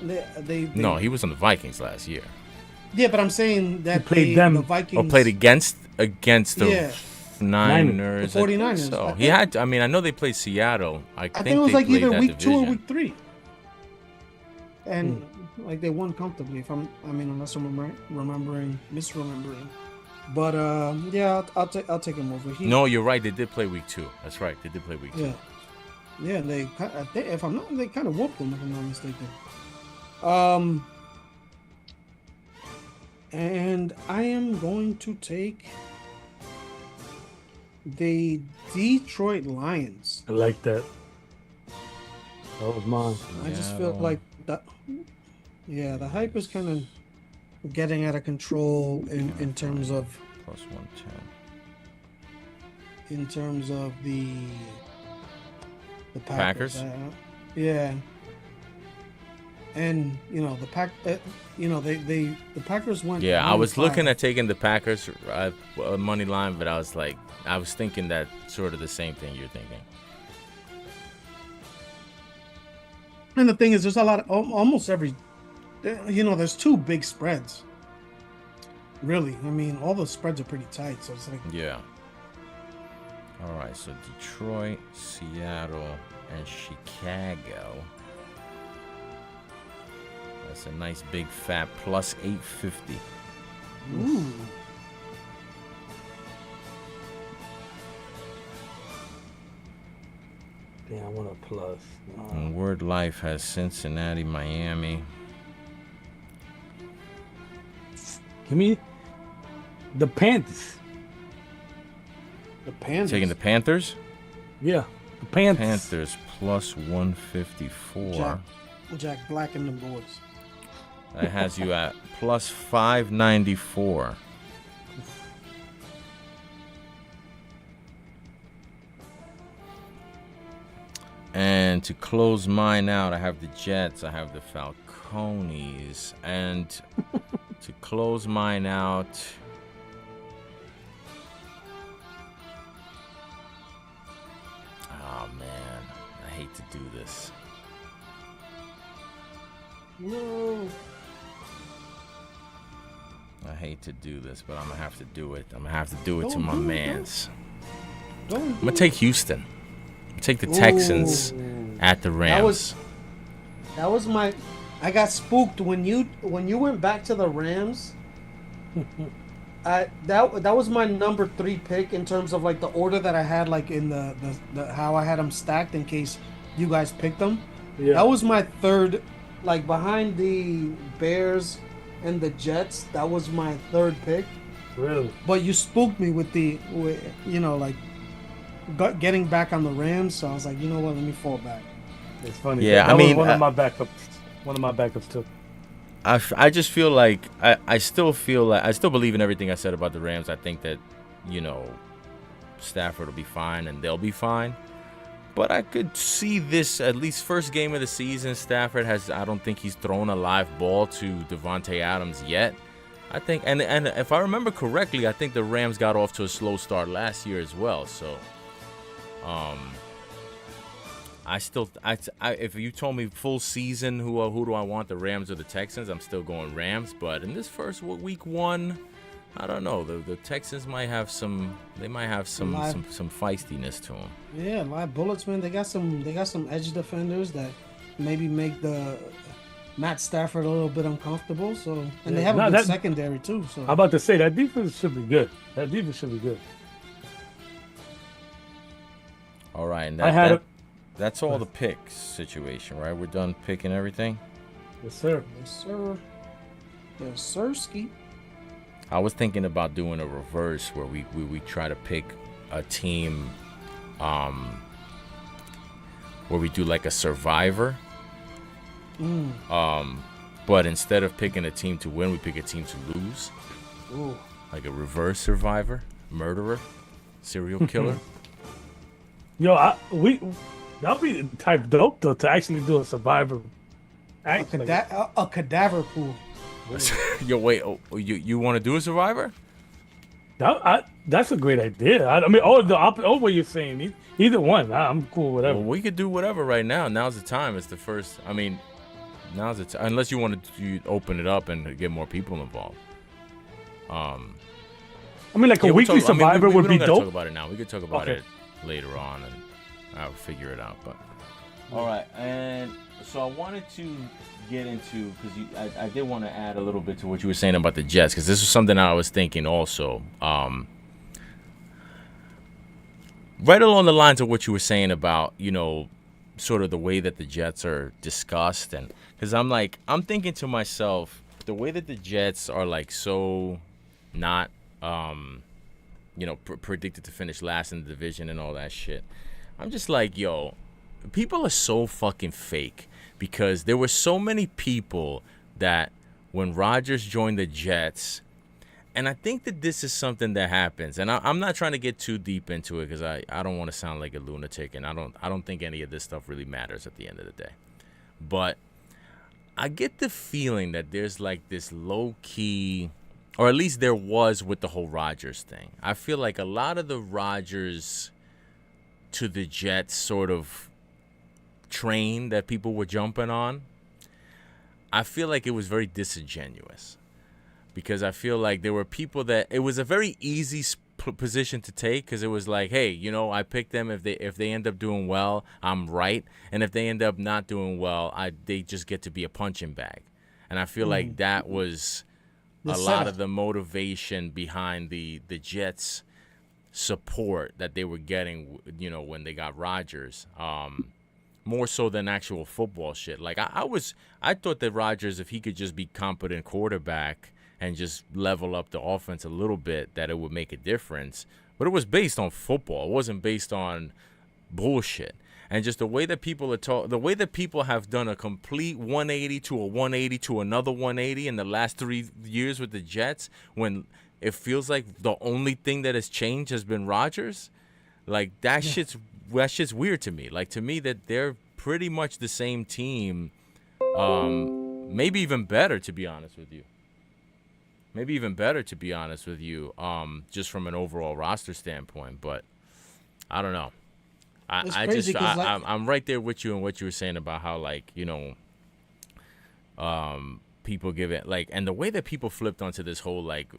they No, he was on the Vikings last year. Yeah, but I'm saying that played them. the Or Vikings played against the Yeah. Niners. The 49ers. So I he had. I mean, I know they played Seattle. I think it was they like played either that week 2 or division. week 3, and like they won comfortably. Unless I'm misremembering. But yeah, I'll take him over. No, you're right. They did play week 2. That's right. They did play week 2. Yeah, yeah. They if I'm not, they kind of whooped them if I'm not mistaken. And I am going to take the Detroit Lions. I like that. That was mine. I just feel like that. Yeah, the hype is kind of getting out of control in terms of Plus 110. the Packers? Yeah. And the Packers went. Yeah, I was 9-5. looking at taking the Packers money line, but I was thinking that sort of the same thing you're thinking. And the thing is, there's a lot of almost every. There's 2 big spreads. Really, I mean, all the spreads are pretty tight, so it's like. Yeah. All right, so Detroit, Seattle, and Chicago. That's a nice big fat plus 850. Ooh. Damn, I want a plus. And Word Life has Cincinnati, Miami. Give me the Panthers. The Panthers. Taking the Panthers? Yeah, the Panthers. Panthers plus 154. Jack Black and the boys. That has you at plus 594. And to close mine out, I have the Jets, I have the Falcones, and to close mine out, oh man, I hate to do this. No. I hate to do this, but I'm gonna have to do it. I'm gonna have to do it to Don't my do it, mans. Don't I'm gonna take Houston. Take the Texans at the Rams. That was my. I got spooked when you went back to the Rams. That was my number 3 pick in terms of like the order that I had, like in the how I had them stacked in case you guys picked them. Yeah. That was my 3rd, like behind the Bears and the Jets. That was my 3rd pick. Really? But you spooked me with getting back on the Rams, so I was like, you know what, let me fall back. It's funny. Yeah, that I mean, was one of my backups. One of my backups too. I just feel like I still believe in everything I said about the Rams. I think that, Stafford will be fine and they'll be fine. But I could see this, at least first game of the season, Stafford I don't think he's thrown a live ball to Devontae Adams yet. I think, and if I remember correctly, I think the Rams got off to a slow start last year as well. So, I still, if you told me full season, who do I want, the Rams or the Texans? I'm still going Rams. But in this first week one, I don't know. The Texans might have some. They might have some feistiness to them. Yeah, live bullets, man. They got some edge defenders that maybe make the Matt Stafford a little bit uncomfortable. So, and they have a good secondary too. So, I'm about to say that defense should be good. That defense should be good. All right, and that's all the pick situation, right? We're done picking everything. Yes, sir. Yes, sir. Yes, sir. Ski. I was thinking about doing a reverse where we try to pick a team, where we do like a survivor. But instead of picking a team to win, we pick a team to lose. Ooh. Like a reverse survivor, murderer, serial killer. Yo, that'd be type dope though to actually do a survivor. A cadaver pool. Yo, wait, you want to do a survivor? That's a great idea. I mean, what you're saying. Either one, I'm cool with whatever. Well, we could do whatever right now. Now's the time. It's the first. I mean, now's the time. Unless you want to open it up and get more people involved. I mean, like a weekly survivor would be dope. We don't talk about it now. We could talk about it later on, and I'll figure it out. But all right, and so I wanted to get into, because I did want to add a little bit to what you were saying about the Jets, because this was something I was thinking also. Right along the lines of what you were saying about, sort of the way that the Jets are discussed, and because I'm thinking to myself, the way that the Jets are like so not predicted to finish last in the division and all that shit. I'm just like, yo, people are so fucking fake, because there were so many people that when Rodgers joined the Jets, and I think that this is something that happens, and I'm not trying to get too deep into it because I don't want to sound like a lunatic, and I don't think any of this stuff really matters at the end of the day. But I get the feeling that there's like this low-key, or at least there was with the whole Rodgers thing. I feel like a lot of the Rodgers to the Jets sort of train that people were jumping on, I feel like it was very disingenuous, because I feel like there were people that it was a very easy position to take, because it was like, hey, I picked them. If they end up doing well, I'm right, and if they end up not doing well, they just get to be a punching bag. And I feel like that was a lot of the motivation behind the Jets' support that they were getting, when they got Rodgers. More so than actual football shit. Like I thought that Rodgers, if he could just be competent quarterback and just level up the offense a little bit, that it would make a difference. But it was based on football. It wasn't based on bullshit. And just the way that people are the way that people have done a complete 180 to a 180 to another 180 in the last 3 years with the Jets, when it feels like the only thing that has changed has been Rodgers. Like that shit's weird to me. Like, to me, that they're pretty much the same team, maybe even better, to be honest with you. Just from an overall roster standpoint. But I don't know. I'm right there with you in what you were saying about how, like, people give it, like, and the way that people flipped onto this whole, like,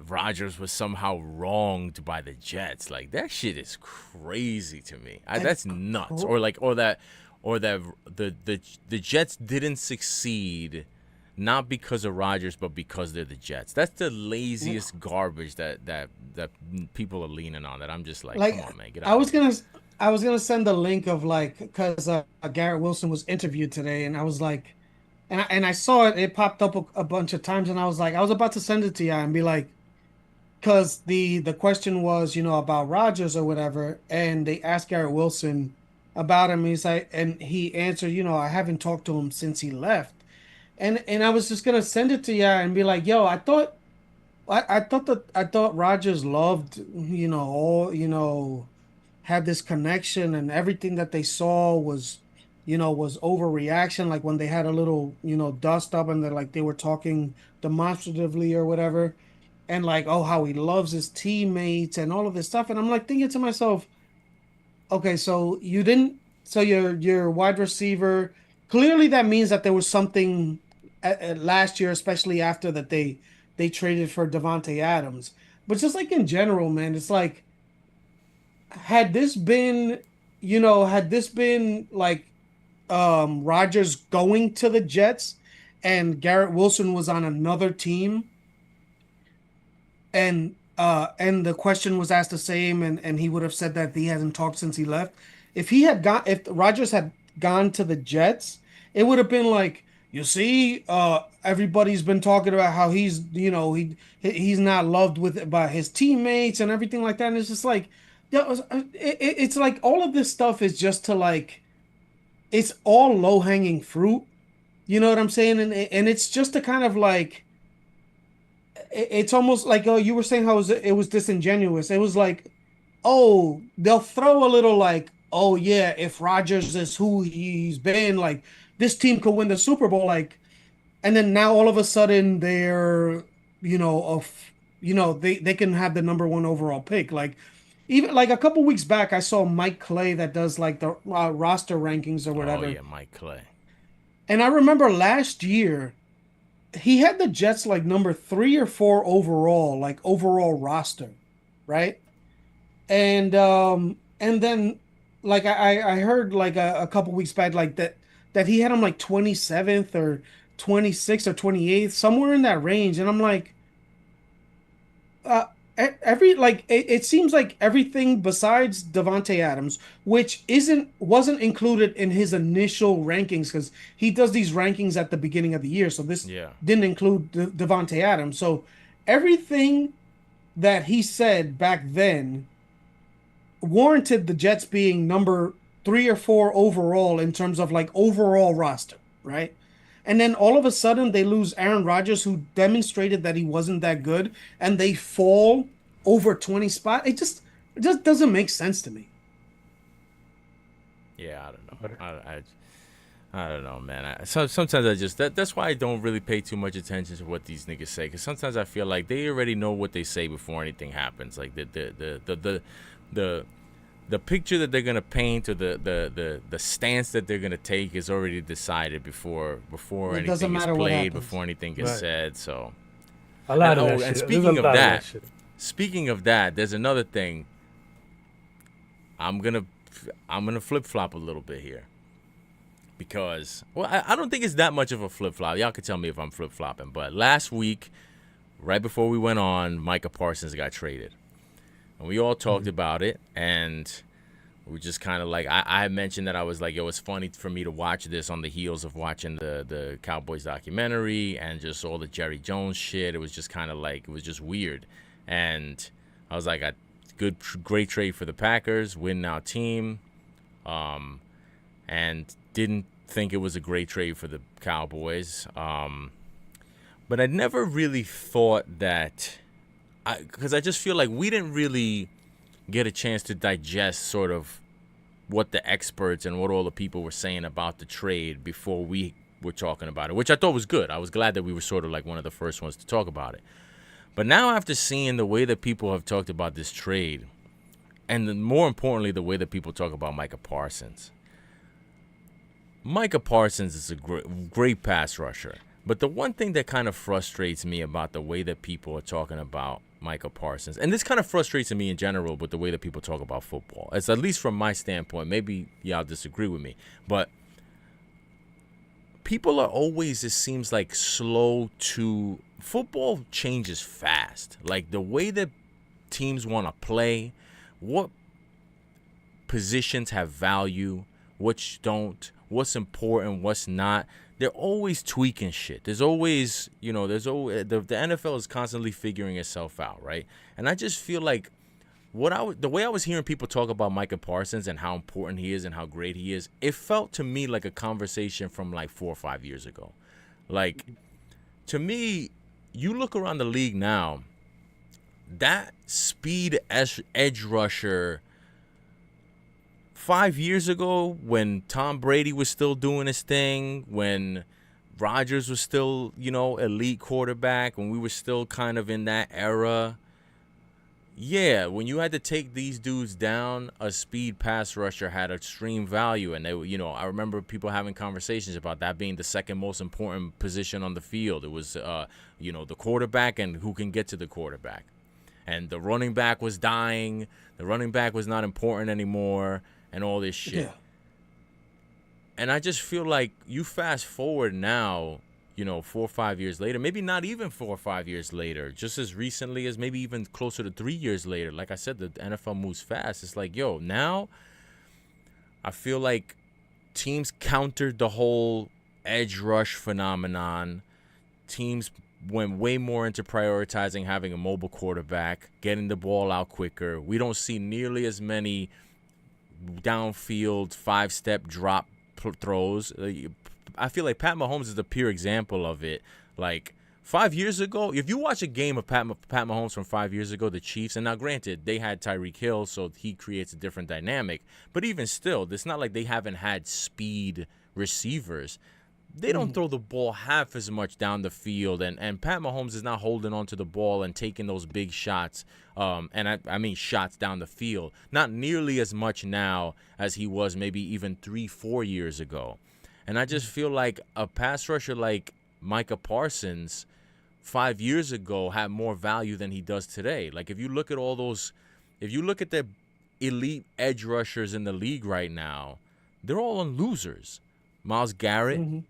Rodgers was somehow wronged by the Jets. Like, that shit is crazy to me. That's nuts. Or that the Jets didn't succeed not because of Rodgers, but because they're the Jets. That's the laziest garbage that people are leaning on. That I'm just like come on, man, get out. I was gonna send the link of, like, because Garrett Wilson was interviewed today, and I was like, and I saw it. It popped up a bunch of times, and I was like, I was about to send it to you and be like, because the question was, about Rodgers or whatever, and they asked Garrett Wilson about him. He's like, and he answered, I haven't talked to him since he left, and I was just gonna send it to you and be like, yo, I thought Rodgers loved, all, had this connection, and everything that they saw was was overreaction, like when they had a little, dust up and they were talking demonstratively or whatever, and like, oh, how he loves his teammates and all of this stuff. And I'm like thinking to myself, okay, so you didn't, so your wide receiver, clearly that means that there was something at last year, especially after that they traded for Devontae Adams. But just like in general, man, it's like had this been, had this been like Rodgers going to the Jets and Garrett Wilson was on another team and the question was asked the same and he would have said that he hasn't talked since he left. If Rodgers had gone to the Jets, it would have been like, you see, everybody's been talking about how he's, he's not loved by his teammates and everything like that. And it's just like, yeah, it's like all of this stuff is just to like, it's all low hanging fruit. You know what I'm saying? And it's just to kind of like, it's almost like, oh, you were saying how it was disingenuous. It was like, oh, they'll throw a little like, oh yeah, if Rodgers is who he's been, like this team could win the Super Bowl, like, and then now all of a sudden they're, they can have the number one overall pick. Like even like a couple weeks back, I saw Mike Clay that does like the roster rankings or Oh whatever, yeah, Mike Clay. and I remember last year he had the Jets like number 3 or 4 overall, like overall roster, right? And then like I heard like a couple weeks back like that he had him like 27th or 26th or 28th, somewhere in that range. And I'm like, uh every like it seems like everything besides Devonte Adams, which wasn't included in his initial rankings because he does these rankings at the beginning of the year, so this Yeah. didn't include Devonte Adams. So everything that he said back then warranted the Jets being number 3 or 4 overall in terms of like overall roster, right? And then all of a sudden they lose Aaron Rodgers, who demonstrated that he wasn't that good, and they fall over 20 spot. It just doesn't make sense to me. Yeah, I don't know. I don't know, man. Sometimes I just that's why I don't really pay too much attention to what these niggas say, because sometimes I feel like they already know what they say before anything happens. Like the picture that they're gonna paint or the stance that they're gonna take is already decided before It doesn't anything is matter what played, happens. before anything gets Right. said. So A lot And- of oh, that and shit. There's speaking a of lot that, shit. speaking of that, there's another thing. I'm gonna flip flop a little bit here, because I don't think it's that much of a flip flop. Y'all can tell me if I'm flip flopping, but last week, right before we went on, Micah Parsons got traded, and we all talked about it, and we just kind of like I mentioned that I was like, yo, it's funny for me to watch this on the heels of watching the Cowboys documentary and just all the Jerry Jones shit. It was just kind of like, it was just weird, and I was like, great trade for the Packers, win our team, and didn't think it was a great trade for the Cowboys. But I never really thought that, because I just feel like we didn't really get a chance to digest sort of what the experts and what all the people were saying about the trade before we were talking about it, which I thought was good. I was glad that we were sort of like one of the first ones to talk about it. But now, after seeing the way that people have talked about this trade, and then more importantly, the way that people talk about Micah Parsons is a great pass rusher. But the one thing that kind of frustrates me about the way that people are talking about Micah Parsons, and this kind of frustrates me in general with the way that people talk about football, it's at least from my standpoint. Maybe y'all disagree with me, but people are always, it seems like, slow to, football changes fast. Like the way that teams want to play, what positions have value, which don't, what's important, what's not. They're always tweaking shit. There's always, the NFL is constantly figuring itself out, right? And I just feel like the way I was hearing people talk about Micah Parsons and how important he is and how great he is, it felt to me like a conversation from like 4 or 5 years ago. Like, to me, you look around the league now, that speed edge rusher 5 years ago, when Tom Brady was still doing his thing, when Rodgers was still, elite quarterback, when we were still kind of in that era, yeah, when you had to take these dudes down, a speed pass rusher had extreme value. And, I remember people having conversations about that being the second most important position on the field. It was, the quarterback and who can get to the quarterback. And the running back was dying. The running back was not important anymore and all this shit. Yeah. And I just feel like you fast forward now, 4 or 5 years later, maybe not even 4 or 5 years later, just as recently as maybe even closer to 3 years later. Like I said, the NFL moves fast. It's like, now I feel like teams countered the whole edge rush phenomenon. Teams went way more into prioritizing having a mobile quarterback, getting the ball out quicker. We don't see nearly as many downfield 5-step drop throws. I feel like Pat Mahomes is the pure example of it. Like 5 years ago, if you watch a game of Pat Mahomes from 5 years ago, the Chiefs, and now granted, they had Tyreek Hill, so he creates a different dynamic. But even still, it's not like they haven't had speed receivers. They don't throw the ball half as much down the field, and Pat Mahomes is not holding onto the ball and taking those big shots, and I mean shots down the field, not nearly as much now as he was maybe even 3-4 years ago. And I just feel like a pass rusher like Micah Parsons 5 years ago had more value than he does today. Like if you look at the elite edge rushers in the league right now, they're all on losers. Myles Garrett,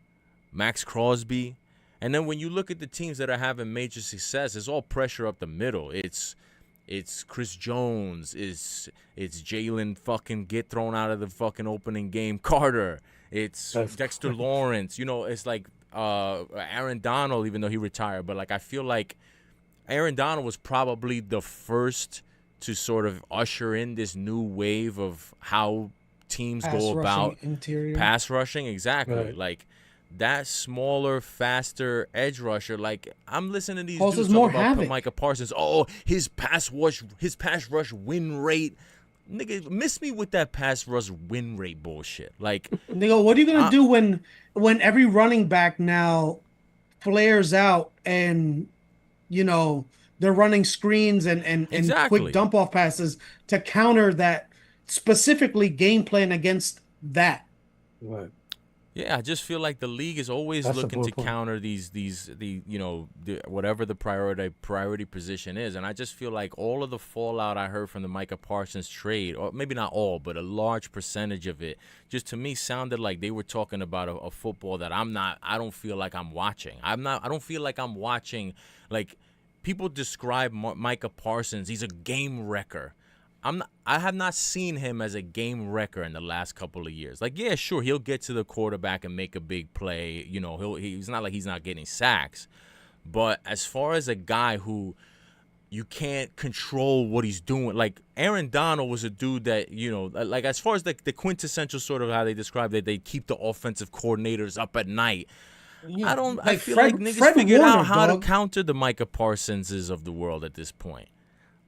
Max Crosby. And then when you look at the teams that are having major success, it's all pressure up the middle. It's Chris Jones. It's Jalen fucking get thrown out of the fucking opening game Carter. It's Dexter Lawrence. It's like Aaron Donald, even though he retired. But like I feel like Aaron Donald was probably the first to sort of usher in this new wave of how teams go about pass rushing. Exactly. Right. Like that smaller, faster edge rusher. Like I'm listening to these dudes talk about Micah Parsons. Oh, his pass rush win rate. Nigga, miss me with that pass rush win rate bullshit. Like, nigga, what are you gonna do when every running back now flares out and they're running screens and exactly. quick dump off passes to counter that, specifically game plan against that? Right. Yeah, I just feel like the league is always looking to counter whatever the priority position is, and I just feel like all of the fallout I heard from the Micah Parsons trade, or maybe not all, but a large percentage of it, just to me sounded like they were talking about a football that I don't feel like I'm watching. I don't feel like I'm watching. Like people describe Micah Parsons, he's a game wrecker. I have not seen him as a game wrecker in the last couple of years. Like, yeah, sure, he'll get to the quarterback and make a big play. He's not like he's not getting sacks. But as far as a guy who you can't control what he's doing, like Aaron Donald was a dude that, like as far as the quintessential sort of how they describe it, they keep the offensive coordinators up at night. Yeah, I feel like niggas figured out how to counter the Micah Parsenses of the world at this point.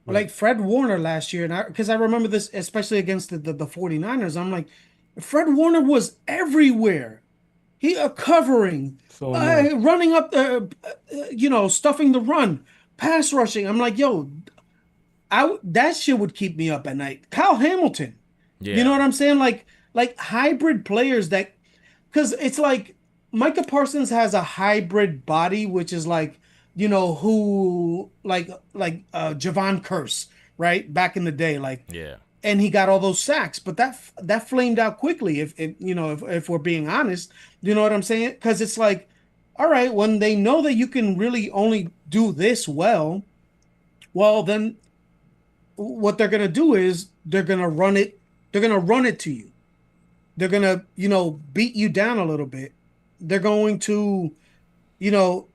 Like Fred Warner last year, and because I remember this, especially against the 49ers, I'm like, Fred Warner was everywhere. He covering, running up the, stuffing the run, pass rushing. I'm like, that shit would keep me up at night. Kyle Hamilton, you know what I'm saying? Like hybrid players that, because it's like Micah Parsons has a hybrid body, which is like, who like Javon Curse, right? Back in the day, and he got all those sacks, but that flamed out quickly. If we're being honest, you know what I'm saying? Because it's like, all right, when they know that you can really only do this well, then what they're gonna do is they're gonna run it. They're gonna run it to you. They're gonna beat you down a little bit. They're going to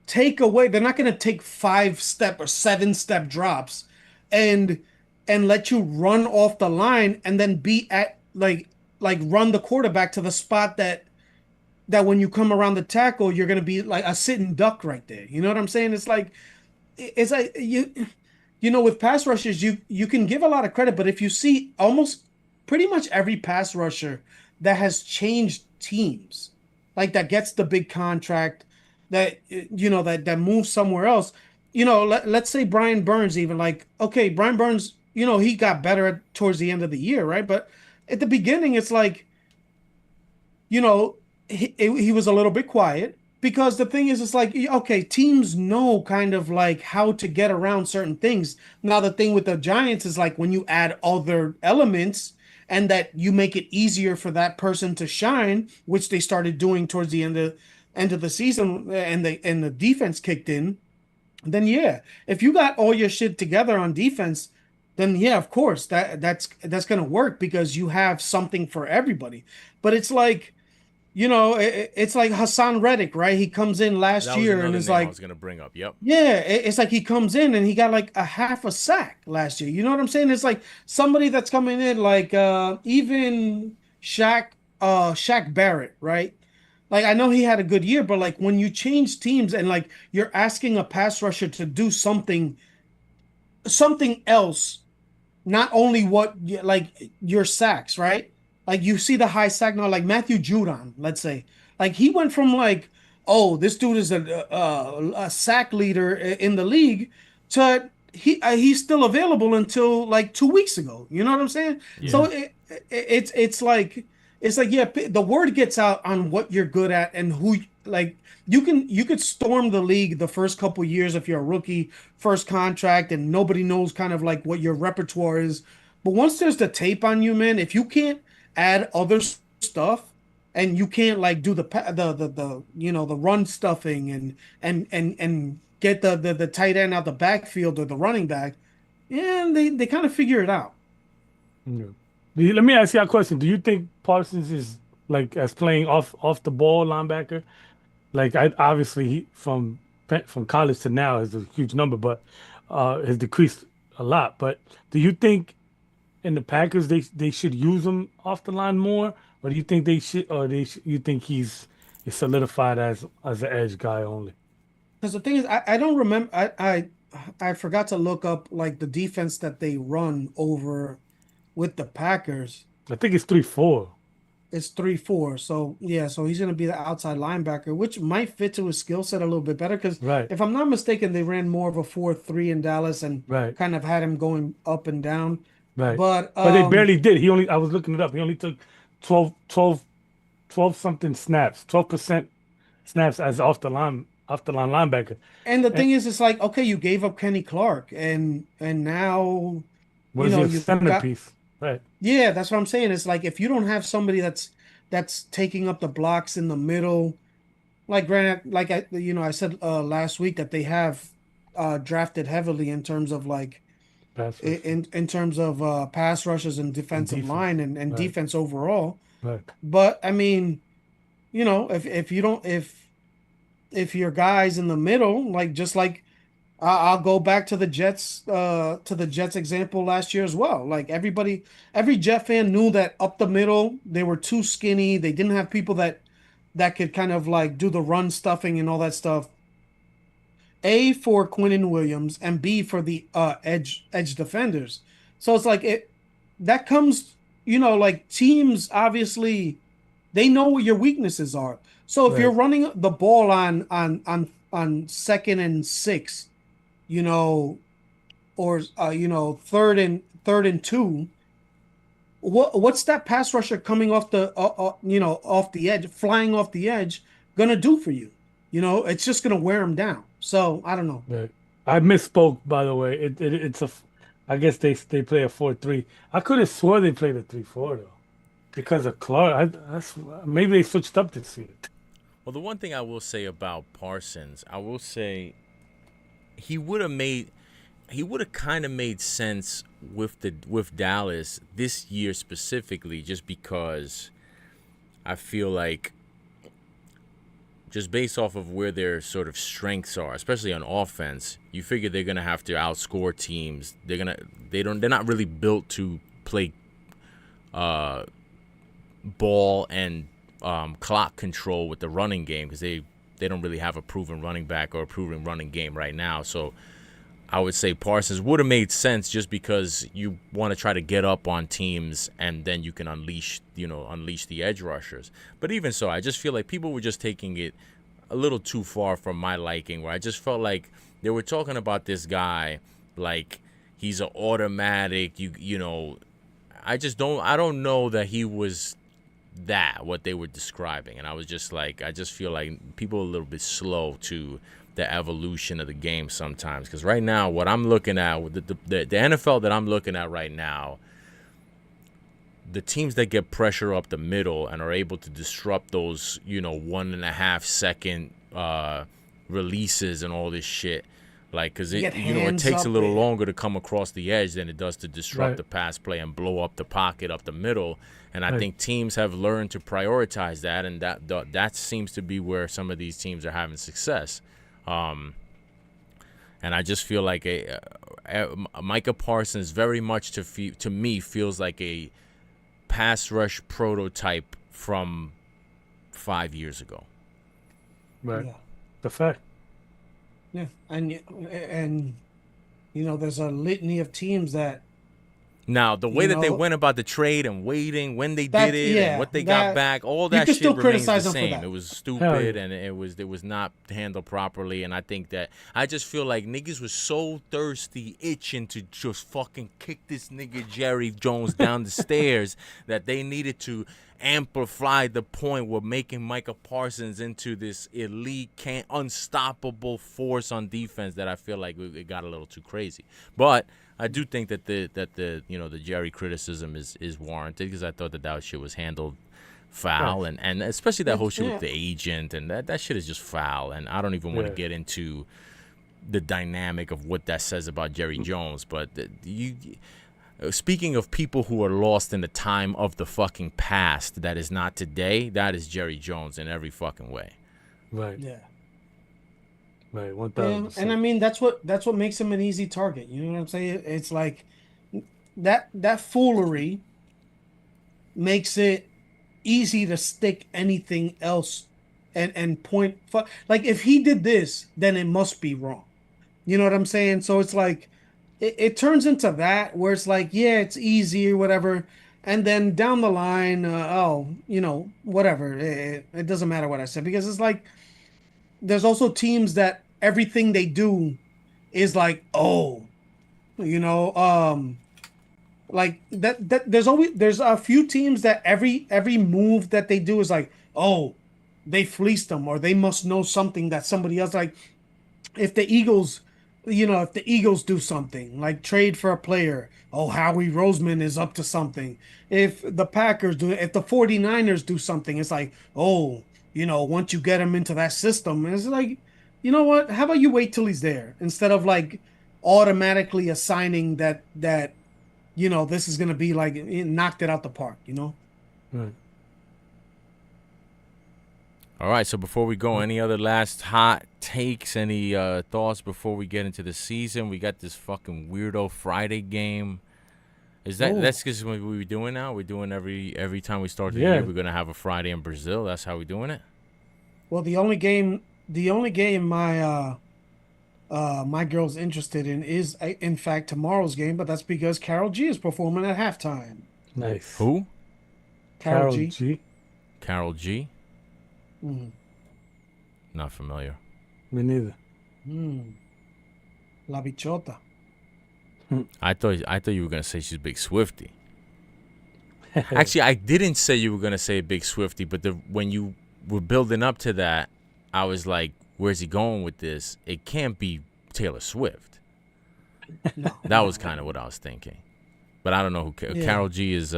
take away. They're not going to take 5-step or 7-step drops and let you run off the line and then be at like run the quarterback to the spot that when you come around the tackle, you're going to be like a sitting duck right there. You know what I'm saying? It's like with pass rushers, you can give a lot of credit, but if you see almost pretty much every pass rusher that has changed teams, like that gets the big contract, that that moves somewhere else. Let's say Brian Burns, even like, okay, Brian Burns, he got better towards the end of the year, right? But at the beginning, it's like, you know, he was a little bit quiet because the thing is, it's like, okay, teams know kind of like how to get around certain things. Now, the thing with the Giants is like when you add other elements and that you make it easier for that person to shine, which they started doing towards the end of the season, and the defense kicked in. Then yeah, if you got all your shit together on defense, then yeah, of course that's gonna work because you have something for everybody. But it's like, it's like Hassan Reddick, right? He comes in last That was year and another is name I like, was gonna bring up. Yep. yeah, it's like he comes in and he got like a half a sack last year. You know what I'm saying? It's like somebody that's coming in like even Shaq Barrett, right? Like I know he had a good year, but like when you change teams and like you're asking a pass rusher to do something else, not only like your sacks, right? Like you see the high sack now, like Matthew Judon, let's say, like he went from like, oh, this dude is a sack leader in the league, to he's still available until like 2 weeks ago. You know what I'm saying? So Yeah. it's like yeah, the word gets out on what you're good at and who like you could storm the league the first couple years if you're a rookie, first contract, and nobody knows kind of like what your repertoire is. But once there's the tape on you, man, if you can't add other stuff and you can't like do the run stuffing and get the tight end out the backfield or the running back, yeah, they kind of figure it out. Yeah. Let me ask you a question. Do you think Parsons is like as playing off the ball linebacker? Like I obviously from college to now is a huge number, but has decreased a lot. But do you think in the Packers they should use him off the line more, or do you think they should, or you think he's solidified as an edge guy only? Because the thing is, I don't remember. I forgot to look up like the defense that they run over with the Packers. I think it's 3-4. It's 3-4. So yeah, so he's gonna be the outside linebacker, which might fit to his skill set a little bit better. Because Right, if I'm not mistaken, they ran more of a 4-3 in Dallas and right, kind of had him going up and down. right. But But they barely did. I was looking it up. He only took 12 something snaps, 12% snaps as off the line linebacker. and the And thing is, it's like, okay, you gave up Kenny Clark, and now was your you've got, centerpiece? Right, yeah, that's what I'm saying. It's like if you don't have somebody that's taking up the blocks in the middle, like granted, like I said last week that they have drafted heavily in terms of like pass rush in terms of pass rushes and and defensive defense. line and Right, defense overall. right. But I mean, if you don't if your guys in the middle, like just like I'll go back to the Jets example last year as well. Like every Jet fan knew that up the middle they were too skinny. They didn't have people that could kind of like do the run stuffing and all that stuff. A for Quinnen Williams and B for the edge defenders. So it's like that comes, like teams obviously they know what your weaknesses are. So if you're Right. running the ball on second and six, you know, or third and two, what's that pass rusher coming off off the edge, flying off the edge, gonna do for you? It's just gonna wear him down. So I don't know. Right. I misspoke, by the way. I guess they play a 4-3. I could have swore they played a 3-4 though, because of Clark. Maybe they switched up this year. Well, the one thing I will say about Parsons, I will say he would have kind of made sense with Dallas this year specifically, just because I feel like just based off of where their sort of strengths are, especially on offense, you figure they're gonna have to outscore teams. They're not really built to play ball and clock control with the running game, because they don't really have a proven running back or a proven running game right now. So I would say Parsons would have made sense just because you want to try to get up on teams and then you can unleash the edge rushers. But even so, I just feel like people were just taking it a little too far from my liking, where I just felt like they were talking about this guy like he's an automatic, I don't know that he was what they were describing. And I was just like, I just feel like people are a little bit slow to the evolution of the game sometimes, because right now what I'm looking at, the NFL that I'm looking at right now, the teams that get pressure up the middle and are able to disrupt those 1.5 second releases and all this shit, like, because it takes a little longer to come across the edge than it does to disrupt the pass play and blow up the pocket up the middle. And I think teams have learned to prioritize that, and that seems to be where some of these teams are having success. And I just feel like Micah Parsons very much to me feels like a pass rush prototype from 5 years ago. Right. Yeah. The fact. Yeah, and there's a litany of teams that. Now, the way that they went about the trade and waiting, when they did it, and what they got back, all that shit remains the same. It was stupid, and it was not handled properly. And I think that I just feel like niggas was so thirsty, itching to just fucking kick this nigga Jerry Jones down the stairs that they needed to amplify the point with making Micah Parsons into this elite, unstoppable force on defense that I feel like it got a little too crazy. But I do think that the Jerry criticism is warranted, because I thought that shit was handled foul, and especially that whole shit with the agent, and that shit is just foul. And I don't even want to get into the dynamic of what that says about Jerry Jones. But speaking of people who are lost in the time of the fucking past that is not today, that is Jerry Jones in every fucking way. Right. Yeah. Right, 1,000%. And I mean that's what makes him an easy target. You know what I'm saying? It's like that foolery makes it easy to stick anything else and point. Like, if he did this, then it must be wrong. You know what I'm saying? So it's like it turns into that, where it's like, yeah, it's easy or whatever, and then down the line, whatever. It doesn't matter what I said, because it's like, there's also teams that everything they do is like, like that there's a few teams that every move that they do is like, they fleeced them, or they must know something that somebody else, like if the Eagles do something, like trade for a player, Howie Roseman is up to something. If the 49ers do something, it's like, once you get him into that system, it's like, you know what? How about you wait till he's there, instead of like automatically assigning that this is going to be like, knocked it out the park, Right. All right, so before we go, any other last hot takes, any thoughts before we get into the season? We got this fucking weirdo Friday game. That's just what we're doing now? We're doing every time we start the year, we're going to have a Friday in Brazil. That's how we're doing it? Well, the only game my girl's interested in is, in fact, tomorrow's game, but that's because Karol G is performing at halftime. Nice. Who? Karol G. Karol G? Mm. Not familiar. Me neither. La Bichota. I thought you were gonna say she's a big Swiftie. Actually, I didn't say you were gonna say a big Swiftie, but when you were building up to that, I was like, "Where's he going with this? It can't be Taylor Swift." No. That was kind of what I was thinking, but I don't know who Karol G is.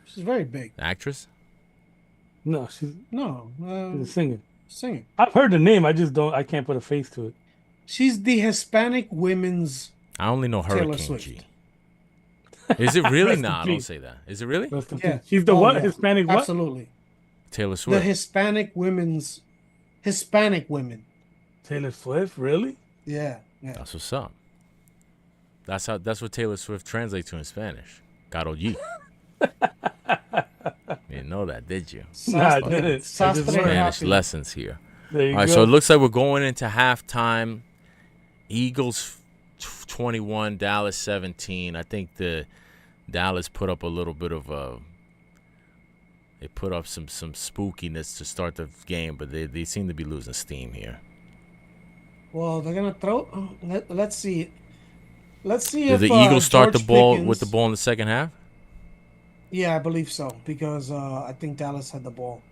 She's very big. Actress? No, she's a singer. Singing. I've heard the name. I can't put a face to it. She's the Hispanic women's. I only know Taylor Hurricane Swift. G. Is it really? Rest in Nah, don't peace. say that. Is it really? Rest in Yeah. peace. She's the what? Yeah. Hispanic what? Absolutely. Taylor Swift. The Hispanic women. Taylor Swift? Really? Yeah. That's what's up. That's what Taylor Swift translates to in Spanish. Karol G. You didn't know that, did you? Nah, I didn't. I just Sastre learned. Spanish happy. lessons here. There you All right, go. so it looks like we're going into halftime. Eagles 21, Dallas 17. I think the Dallas put up a little bit of they put up some spookiness to start the game, but they seem to be losing steam here. Well, they're gonna throw. Let's see. Let's see Did if the Eagles start George the ball Pickens, with the ball in the second half? Yeah, I believe so because I think Dallas had the ball.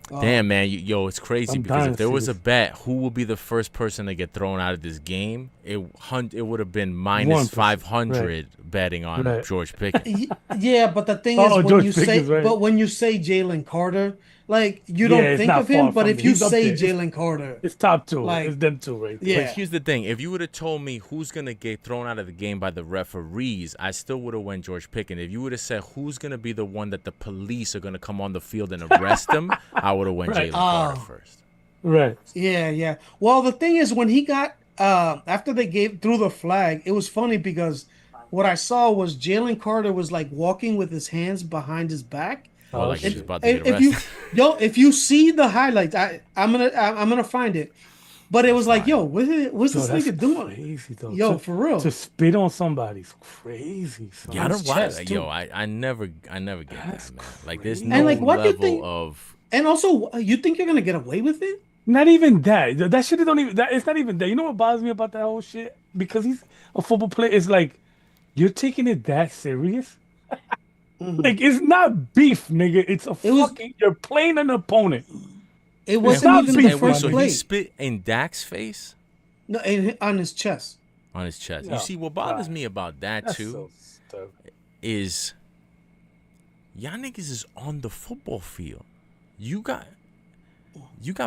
Damn, man, it's crazy I'm because dying if there to was see a this. bet, who will be the first person to get thrown out of this game? It would have been minus 1%, 500 betting on Right. George Pickens. Yeah, but the thing Oh, is, George Pickens, right. when you say Jalen Carter, like you Yeah, don't it's think not of him, far but from if it. you He's up say there. Jalen Carter, It's top two. Like, It's them two right there. yeah. But here's the thing: if you would have told me who's gonna get thrown out of the game by the referees, I still would have went George Pickens. If you would have said who's gonna be the one that the police are gonna come on the field and arrest him, I would have went Right. Jalen Carter first. Right. Yeah. Well, the thing is, when he got after they threw the flag, it was funny because what I saw was Jalen Carter was like walking with his hands behind his back. Well, Oh, like he's shit. about to get If you arrested. if you see the highlights, I'm gonna find it. But it was like, fine. what's Yo, this that's nigga doing? crazy though. Yo, for real. To spit on somebody's crazy. Son. Yeah, I don't his why. chest, too. I never get That's that, man. Like, there's crazy. no And, like, what do you level think- of. And also, you think you're gonna get away with it? Not even that. That shit don't even. It's not even that. You know what bothers me about that whole shit? Because he's a football player. It's like you're taking it that serious. Like it's not beef, nigga. It's a was- fucking. You're playing an opponent. It not wasn't even beef, the man. first So play. he spit in Dak's face No, on his chest. on his chest. Yeah. You see, what bothers me about that That's too so stupid. is y'all niggas is on the football field. You got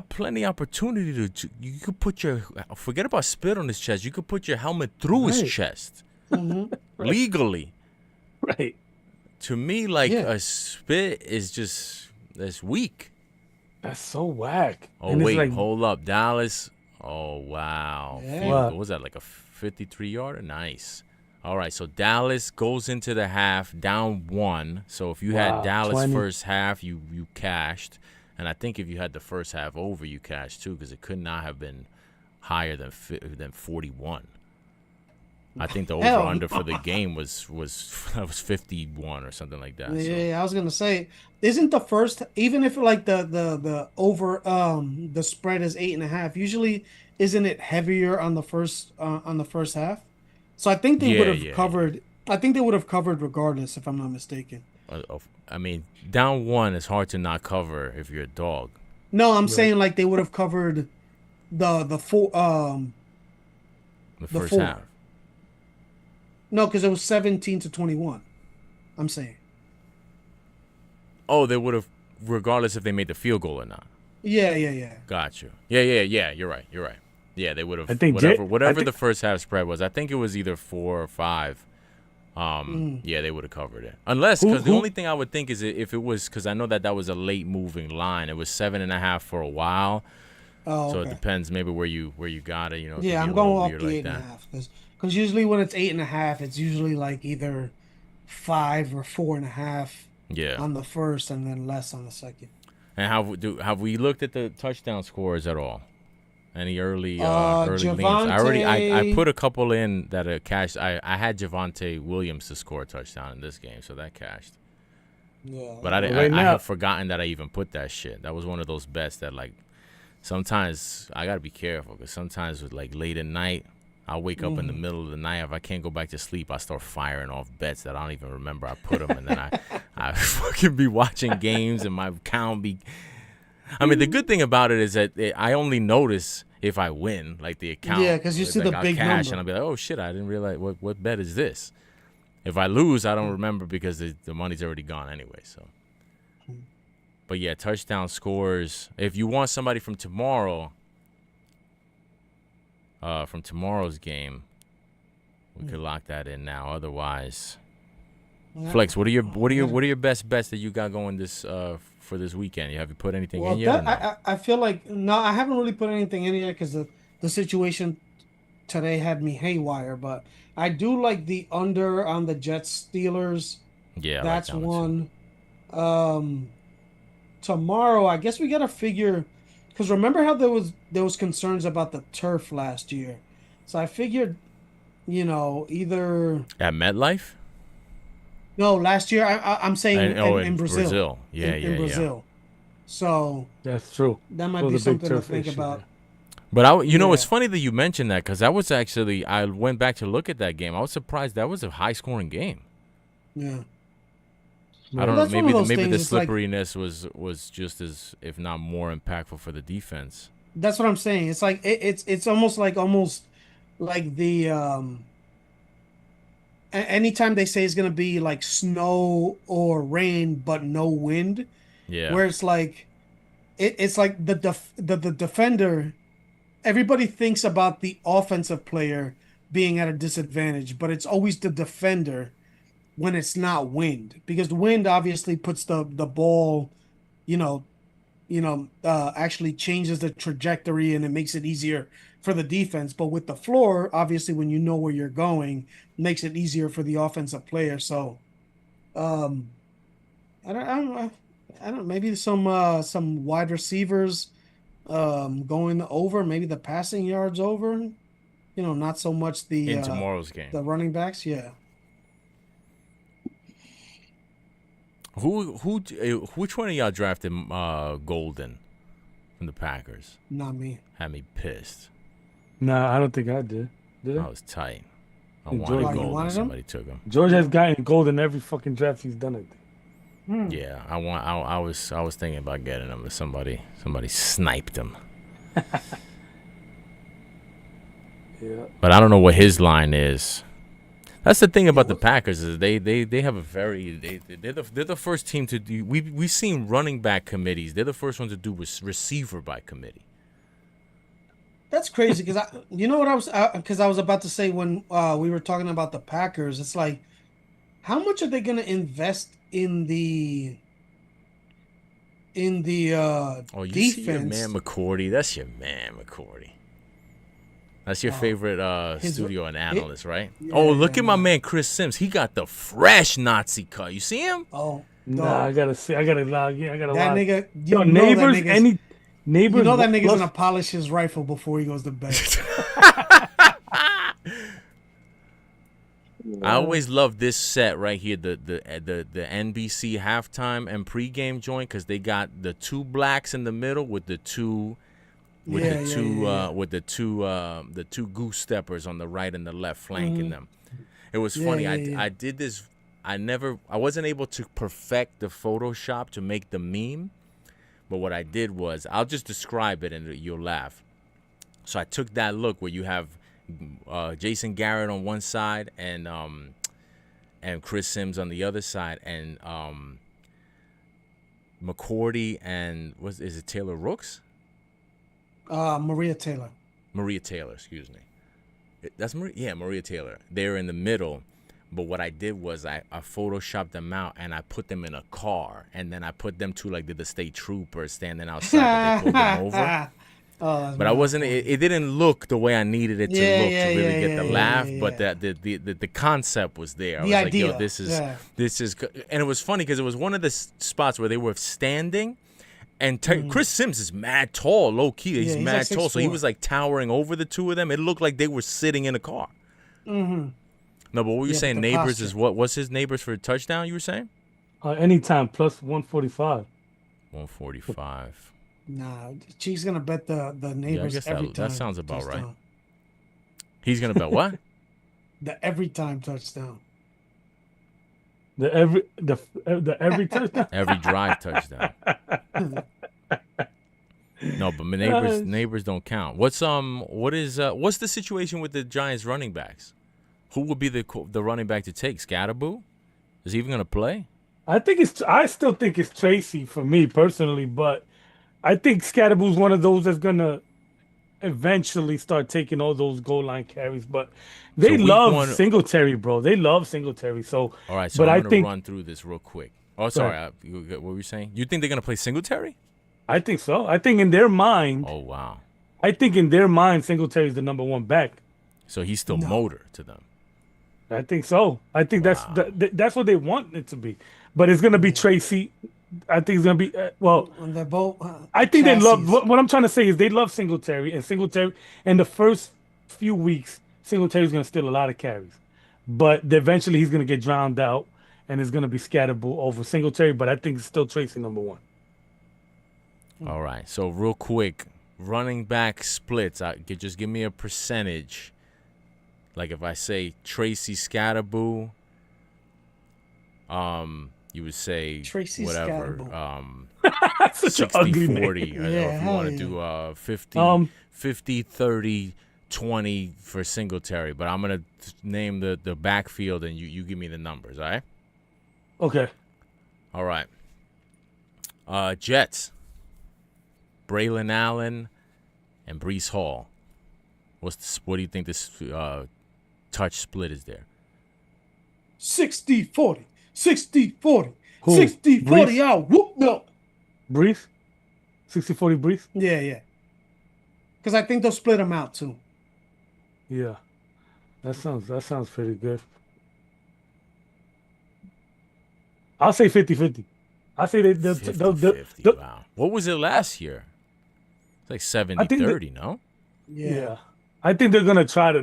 plenty opportunity to you could put your forget about spit on his chest. You could put your helmet through his Right. chest legally. Right. To me, like Yeah. a spit is just that's weak. That's so whack. Oh And it's wait, like, hold up, Dallas. Oh wow, Yeah. Field What? goal. Was that like a 53-yarder? Nice. All right, so Dallas goes into the half down 1. So if you Wow, had Dallas 20. first half, you cashed, and I think if you had the first half over, you cashed too, because it could not have been higher than 41. I think the over Hell. under for the game was 51 or something like that. So. Yeah, I was gonna say, isn't the first, even if like the over the spread is 8.5, usually isn't it heavier on the first half? So I think they would have covered. I think they would have covered regardless, if I'm not mistaken. I mean, down 1 is hard to not cover if you're a dog. No, I'm saying like they would have covered the four The The first four. half. no, because it was 17-21. I'm saying. Oh, they would have, regardless if they made the field goal or not. Yeah. Got you. Yeah. You're right. Yeah, they would have. I think whatever I the first half spread was. I think it was either 4 or 5. Yeah, they would have covered it. Unless, because the only thing I would think is if it was, because I know that was a late moving line. It was 7.5 for a while. Oh, So okay. it depends maybe where you got it. You know. it could Yeah, be I'm a little going off weird the like 8.5 because usually when it's 8.5, it's usually like either 5 or 4.5 Yeah. on the first and then less on the second. And have we looked at the touchdown scores at all? Any early leans? I put a couple in that cashed. I had Javonte Williams to score a touchdown in this game, so that cashed. Yeah, But I Right now- have forgotten that I even put that shit. That was one of those bets that like sometimes I gotta be careful because sometimes with like late at night I'll wake up in the middle of the night. If I can't go back to sleep, I start firing off bets that I don't even remember I put them, and then I fucking be watching games and my account be. I mean, the good thing about it is that I only notice if I win, like the account. Yeah, 'cause you see the I'll big cash, number. and I'll be like, oh shit, I didn't realize what bet is this. If I lose, I don't remember because the money's already gone anyway. So, but yeah, touchdown scores. If you want somebody from tomorrow, from tomorrow's game, we could lock that in now. Otherwise, Flex, what are your best bets that you got going this for this weekend? Have you put anything Well, in yet? or no? I feel like no, I haven't really put anything in yet because the situation today had me haywire. But I do like the under on the Jets Steelers. Yeah, I like That's that too. one. Tomorrow, I guess we gotta figure because remember how there was concerns about the turf last year, so I figured either At MetLife? no last year. I'm saying in Brazil. Brazil. Yeah, in Brazil. So That's true. that might It was be a big something to turf think issue about. there. But it's Yeah. funny that you mentioned that because I went back to look at that game. I was surprised that was a high scoring game. Yeah. I Right. don't know. That's one of those Maybe the things, it's like- slipperiness was just as, if not more, impactful for the defense. That's what I'm saying. It's like it's almost like the anytime they say it's gonna be like snow or rain but no wind, Yeah. where it's like it's like the defender. Everybody thinks about the offensive player being at a disadvantage, but it's always the defender when it's not wind, because the wind obviously puts the ball, you know, actually changes the trajectory and it makes it easier for the defense. But with the floor, obviously, when you know where you're going, makes it easier for the offensive player. So, um, I don't. Maybe some wide receivers, going over. Maybe the passing yards over. Not so much In tomorrow's game. the running backs. Yeah. Which one of y'all drafted Golden from the Packers? Not me. Had me pissed. Nah, I don't think I did. Did I I? was tight. I You wanted wanted Golden. him? Somebody took him. George has gotten gold in every fucking draft he's done it. Yeah, I was thinking about getting him, but somebody sniped him. Yeah. But I don't know what his line is. That's the thing about the Packers is they have a very they're the first team to do. We've seen running back committees. They're the first ones to do receiver by committee. That's crazy because you know what I was about to say when we were talking about the Packers. It's like, how much are they going to invest in the Oh, you defense? see your man McCourty. That's your man McCourty. That's your favorite studio and analyst, right? Look at my man Chris Sims. He got the fresh Nazi cut. You see him? Oh, Nah, I gotta see. I gotta log in. I gotta that log. nigga. Yo, neighbors. Any neighbors? You know that nigga's plus- gonna polish his rifle before he goes to bed. I always love this set right here, the NBC halftime and pregame joint, because they got the two blacks in the middle with the two goose steppers on the right and the left flanking them. It was funny. I did this. I wasn't able to perfect the Photoshop to make the meme, but what I did was, I'll just describe it and you'll laugh. So I took that look where you have Jason Garrett on one side and Chris Sims on the other side, and McCourty and is it Taylor Rooks? Maria Taylor. Maria Taylor, excuse me. That's Maria. Yeah, Maria Taylor. They're in the middle. But what I did was I photoshopped them out and I put them in a car, and then I put them two like the state troopers standing outside. But they pulled them over. But I wasn't. It didn't look the way I needed it to look to really get the laugh. But the concept was there. I was like, yo, this is, and it was funny because it was one of the spots where they were standing. And Chris Sims is mad tall, low key. He's mad like tall, so he 6'4". was like towering over the two of them. It looked like they were sitting in a car. Mm-hmm. No, but what were you saying? Neighbors posture. is what? What's his Neighbors for a touchdown? You were saying? Anytime plus 145. 145. Nah, she's gonna bet the neighbors guess every that time. sounds about right. touchdown. He's gonna bet what? The every time touchdown. The every touchdown. Every drive touchdown. No, but neighbors don't count. What's the situation with the Giants running backs? Who would be the running back to take? Scatterboo? Is he even gonna play? I still think it's Tracy for me personally, but I think Scatterboo's one of those that's gonna eventually start taking all those goal line carries. But they love Singletary, bro. They love Singletary. So all right, so I'm gonna run through this real quick. Oh, sorry. What were you saying? You think they're gonna play Singletary? I think so. I think in their mind. Oh wow. I think in their mind, Singletary is the number one back. So he's still motor to them. I think so. I think that's what they want it to be. But it's gonna be Tracy. I think it's gonna be They're both. I think chassis. they love what I'm trying to say is they love Singletary, and Singletary in the first few weeks, Singletary's going to steal a lot of carries, but eventually he's going to get drowned out, and it's going to be Scatterbull over Singletary. But I think it's still Tracy number one. All right. So real quick, running back splits. Just give me a percentage. Like if I say Tracy Scatterbull, you would say Tracy whatever. Such an ugly 60-40. name. Or if you want to do 50, 30, 20 for Singletary. But I'm going to name the backfield, and you give me the numbers, all right? Okay. All right. Jets. Braylon Allen and Breece Hall. What do you think this touch split is there? 60-40. 60-40. Who? 60-40 Breece? out. Whoop no. Brees? 60-40 Brees? Yeah. Because I think they'll split them out too. Yeah. That sounds pretty good. I'll say 50-50. I'll say they'll 50, wow. What was it last year? It's like 70-30, no? Yeah. I think they're gonna try to.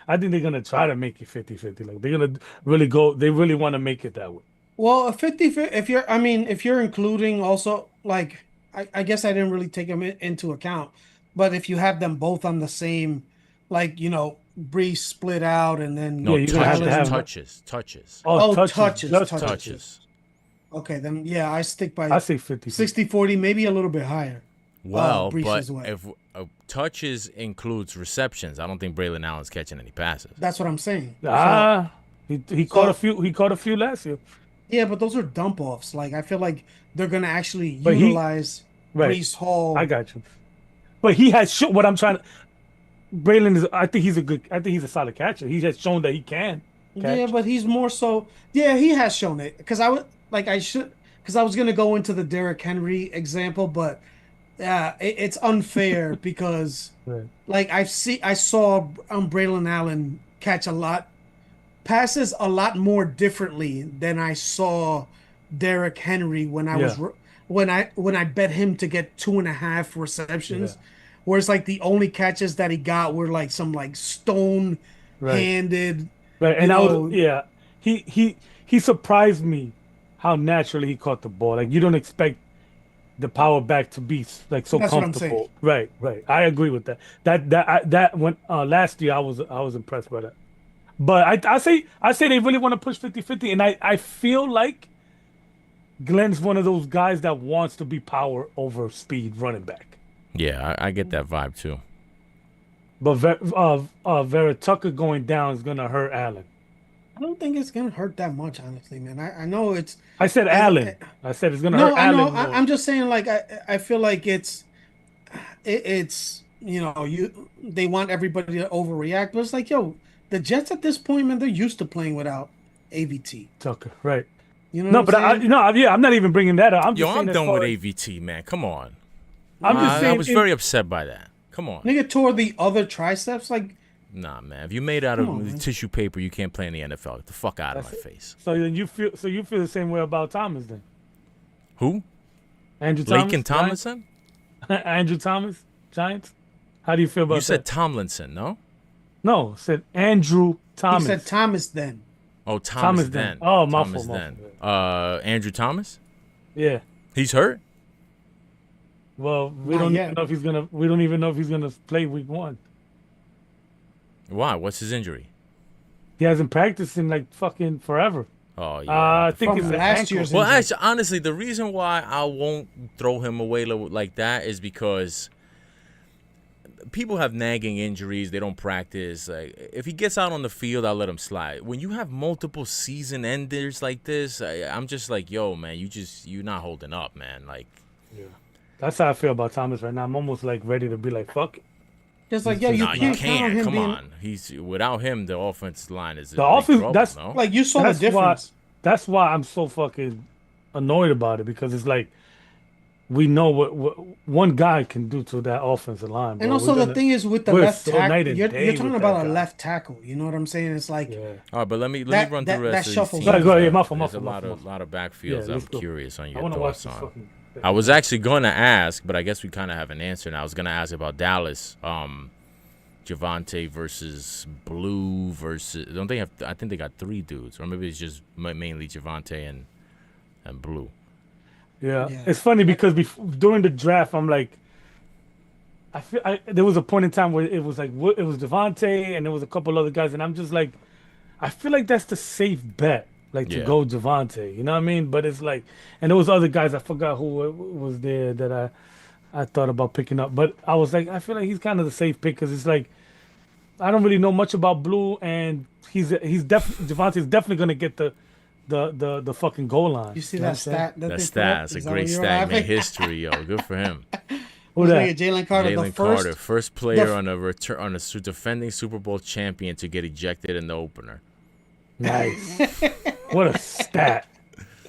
I think they're gonna try to make it 50-50. Like they're gonna really go. They really want to make it that way. Well, a 50. If you're including also like, I guess I didn't really take them into account, but if you have them both on the same, like Brees split out and then No, you're gonna have to have touches. Oh, touches. just Touches. Okay, then I stick by. I say 50. 60-40, maybe a little bit higher. Well, Brees' but way. if touches includes receptions, I don't think Braylon Allen's catching any passes. That's what I'm saying. He caught a few. He caught a few last year. Yeah, but those are dump offs. Like I feel like they're gonna actually utilize Breece Hall. I got you. But he has what I'm trying to. Braylon is. I think he's a solid catcher. He has shown that he can. Catch. Yeah, but he's more so. Yeah, he has shown it. Because I was gonna go into the Derrick Henry example, but it's unfair because like I saw Braylon Allen catch passes a lot more differently than I saw Derrick Henry when I was when I bet him to get 2.5 receptions, whereas like the only catches that he got were like some like stone handed. Right, and he surprised me how naturally he caught the ball. Like you don't expect the power back to be like so comfortable. Right. I agree with that. That when last year I was impressed by that. But I say they really want to push 50-50, and I feel like Glenn's one of those guys that wants to be power over speed running back. Yeah, I get that vibe too. But Vera Tucker going down is gonna hurt Allen. I don't think it's gonna hurt that much, honestly, man. I know it's. I said Allen. I said it's gonna hurt Allen. No, I'm just saying, like I feel like it's they want everybody to overreact, but it's like, the Jets at this point, man, they're used to playing without AVT. Tucker, right? You know. I'm not even bringing that up. I'm done with AVT, man. Come on. I'm just saying. I was very upset by that. Come on. Nigga tore the other triceps, like. Nah, man. If you're made out of tissue paper, you can't play in the NFL. Get the fuck out of my face. So then you feel the same way about Thomas then? Who? Andrew Thomas. Laken Tomlinson? Andrew Thomas, Giants. How do you feel about that? You said Tomlinson, no? No, said Andrew Thomas. He said Thomas then. Oh, Thomas then. Oh, my Thomas fault. then. Andrew Thomas? Yeah. He's hurt? Well, we don't even know if he's gonna play week 1. Why? What's his injury? He hasn't practiced in like fucking forever. Oh yeah. I think it's last year's. Well, actually, honestly, the reason why I won't throw him away like that is because people have nagging injuries. They don't practice. Like, if he gets out on the field, I'll let him slide. When you have multiple season enders like this, I'm just like, yo, man, you're not holding up, man. Like, yeah, that's how I feel about Thomas right now. I'm almost like ready to be like, fuck it. Just like, you can't. Come on. He's without him, the offensive line is the offense. Trouble, that's no? like you saw the difference. That's why I'm so fucking annoyed about it, because it's like we know what one guy can do to that offensive line. Bro. And also the thing is with the left tackle, you're talking about a left tackle. You know what I'm saying? It's like, all right, but let me run through the rest of these teams. Go ahead, my fault. There's a lot of backfields I'm curious on your thoughts on. I was actually going to ask, but I guess we kind of have an answer now. I was going to ask about Dallas. Javante versus Blue versus. Don't they have? I think they got 3 dudes, or maybe it's just mainly Javante and Blue. Yeah. Yeah. It's funny because during the draft, I'm like, there was a point in time where it was like it was Devontae and there was a couple other guys, and I'm just like, I feel like that's the safe bet, like to Yeah. go Devontae. You know what I mean? But it's like, and there was other guys, I forgot who was there that I thought about picking up, but I was like, I feel like he's kind of the safe pick because it's like I don't really know much about Blue, and Devontae's definitely gonna get the fucking goal line. You see know what I'm that saying? stat? That they stat, put it's up? a Is that great what you were stat, made laughing? history, yo. Good for him. Who Look that? at Jalen Carter, the Jalen first. Carter, first player on a defending Super Bowl champion to get ejected in the opener. Nice. What a stat.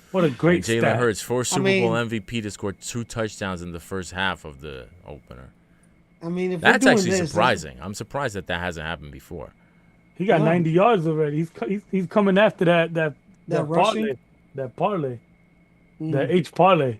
What a great Jalen stat. Hurts, first Super mean- Bowl MVP to score 2 touchdowns in the first half of the opener. I mean, if That's we're doing actually this, surprising. I'm surprised that hasn't happened before. He got Wow. 90 yards already. He's coming after that rushing? parlay. Mm. That H parlay.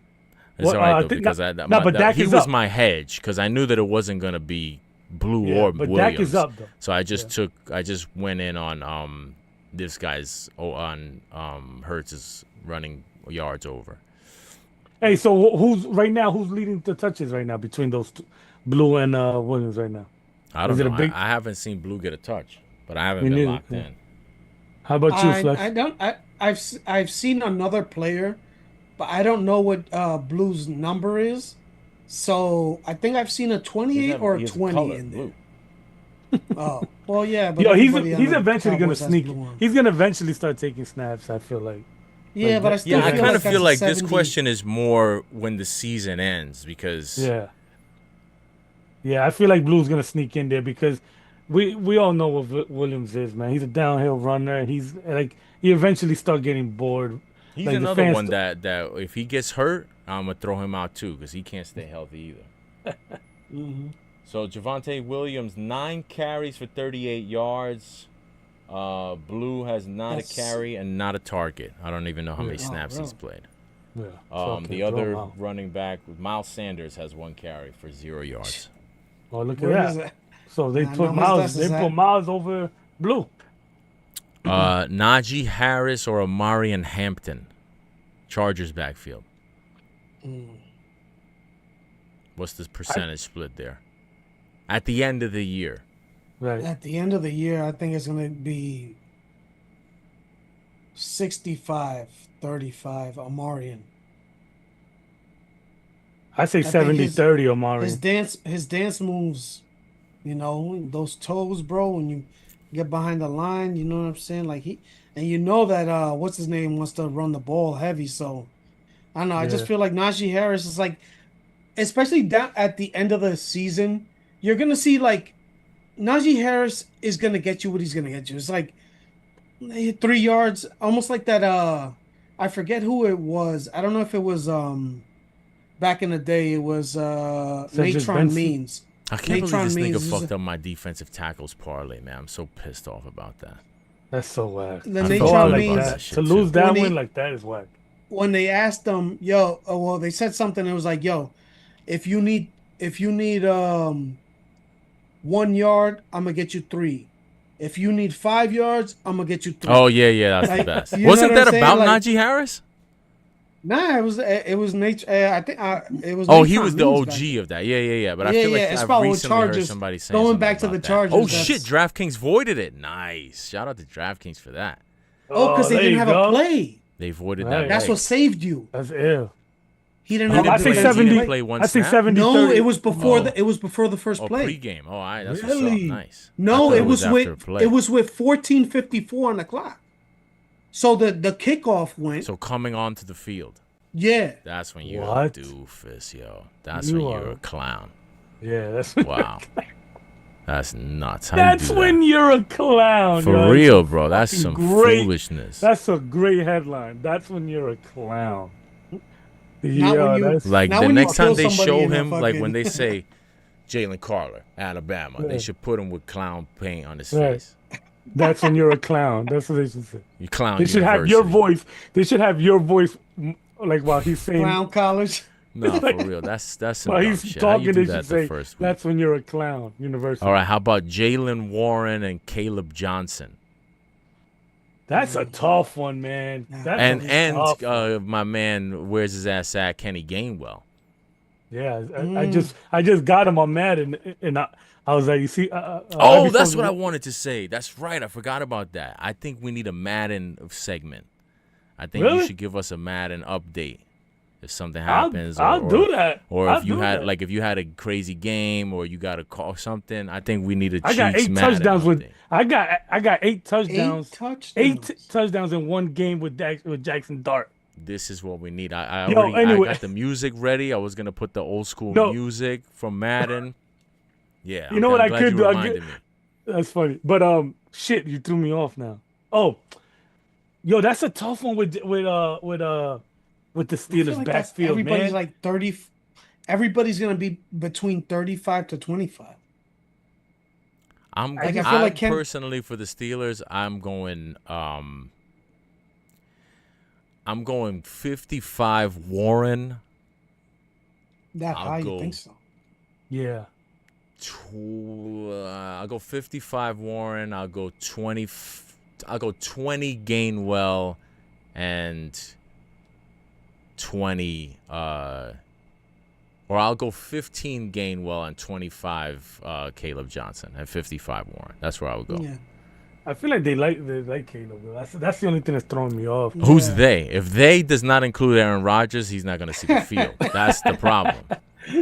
It's Well, all right, I though, think because but Dak he is was up. my hedge, because I knew that it wasn't going to be Blue Yeah, or but Williams. Dak is up though. So I just went in on this guy's, Hurts' running yards over. Hey, so who's leading the touches right now between those two, Blue and Williams right now? I don't Is it know. a big- I haven't seen Blue get a touch, but I haven't Me been neither, locked yeah. in. How about you, I Flex? don't. I've seen another player, but I don't know what Blue's number is. So I think I've seen a 28 or a 20 in there. Oh, well, yeah, but Yo, everybody on he's the eventually gonna Cowboys has sneak. blue on. He's gonna eventually start taking snaps. I feel like. Yeah, like but I that- still Yeah, I feel kind like of feel that's like a this 70. question is more when the season ends, because Yeah. Yeah, I feel like Blue's gonna sneak in there because we all know what Williams is, man. He's a downhill runner, and he's like he eventually start getting bored. he's Like, the another fans one that if he gets hurt, I'm gonna throw him out too, because he can't stay healthy either. Mhm. So Javante Williams, 9 carries for 38 yards. Blue has not That's- a carry and not a target. I don't even know how many Yeah. snaps Oh, he's really? played. Yeah. The other running back, Miles Sanders, has 1 carry for 0 yards. Oh, look Where at is that. it? So they I know put his Miles. lessons They at. put Miles over Blue. Najee Harris or Amarian Hampton, Chargers backfield. What's the percentage split there? At the end of the year. Right. At the end of the year, I think it's going to be 65-35 Amarian. I say think 70-30 Omari. His dance moves, those toes, bro, when you get behind the line, you know what I'm saying? Like and you know that what's his name wants to run the ball heavy, so I don't know. I just Yeah. feel like Najee Harris is like, especially down at the end of the season, you're gonna see like Najee Harris is gonna get you what he's gonna get you. It's like 3 yards, almost like that. I forget who it was. I don't know if it was back in the day. It was Cedric Natron Benson? Means. I can't Natron believe this Means nigga is fucked up my defensive tackles parlay, man. I'm so pissed off about that. That's so whack. The I Natron thought like about Means. that that. shit To too. lose that When he- win like that is whack. When they asked them, they said something. It was like, yo, if you need 1 yard, I'm gonna get you 3. If you need 5 yards, I'm gonna get you 3. Oh yeah, that's the Like, best. you know Wasn't what I'm that saying? about Like- Najee Harris? Nah, it was nature. I think it was. Oh, he Natron was the Means back OG of that. Yeah. But I Yeah, feel like yeah, it's I've about recently heard Chargers. somebody saying Going something back to about the that. Chargers, Oh that's- shit, DraftKings voided it. Nice. Shout out to DraftKings for that. Oh, because they there didn't you have go. a play. They voided Right. that. That's leg. what saved you. That's ill. He didn't He have didn't a I play- say play. he 70. didn't play one I say snap? 70. No, 30. it was before Oh. it was before the first Oh, play. pregame. All right, that's Really? what's up. Nice. I No, thought it was after a with play. it was with 14:54 on the clock. So the kickoff went. So coming onto the field, Yeah. that's when you're What? a doofus, yo. That's You when you're are- a clown. Yeah, that's Wow. That's nuts. How you that's do that? when you're a clown. For yo. real, bro. That's some fucking great- foolishness. That's a great headline. That's when you're a clown. Not Yeah, when you- that's Like Now the when you next time kill they somebody show in a him, like fucking- when they say Jalen Carter, Alabama, Yeah. they should put him with clown paint on his Right. face. that's when you're a clown. That's what they should say. You clown. They should have your university. voice. They should have your voice, like while he's saying. Brown college. No, for Like, real. That's some while dumb he's shit. How you talking, do they should that the say, first week? "That's when you're a clown." University. All right, how about Jalen Warren and Caleb Johnson? That's a tough one, man. Yeah. That's And a tough one. my man, where's his ass at? Kenny Gainwell. Yeah, I Mm. just got him on Madden, and I was like, you see, Oh, every that's so what I wanted to say. That's right. I forgot about that. I think we need a Madden segment. I think you really, should give us a Madden update if something I'll happens, I'll do that. or I'll if you do had that. like if you had a crazy game or you got a call something. I think we need a I got Chiefs eight Madden touchdowns with update. I got eight Eight touchdowns, touchdowns. touchdowns in one game with Jackson Dart. This is what we need. Yo, I anyway, got the music ready. I was gonna put the old school no, music from Madden. Yeah, you know what I'm I glad could you do? reminded me. That's funny, but shit, you threw me off now. Oh, yo, that's a tough one with the I feel Steelers like that's backfield, everybody's man. like 30. Everybody's gonna be between 35 to 25. Like I feel I like Ken. personally for the Steelers, I'm going 55 Warren. That I'll high, you go. think so? Yeah, I'll go 55 Warren. I'll go 20. I'll go 20 Gainwell, and 20. Or I'll go 15 Gainwell and 25 Caleb Johnson and 55 Warren. That's where I would go. Yeah. I feel like they like Caleb. Though. That's the only thing that's throwing me off. Who's Yeah. they? If they does not include Aaron Rodgers, he's not going to see the field. That's the problem.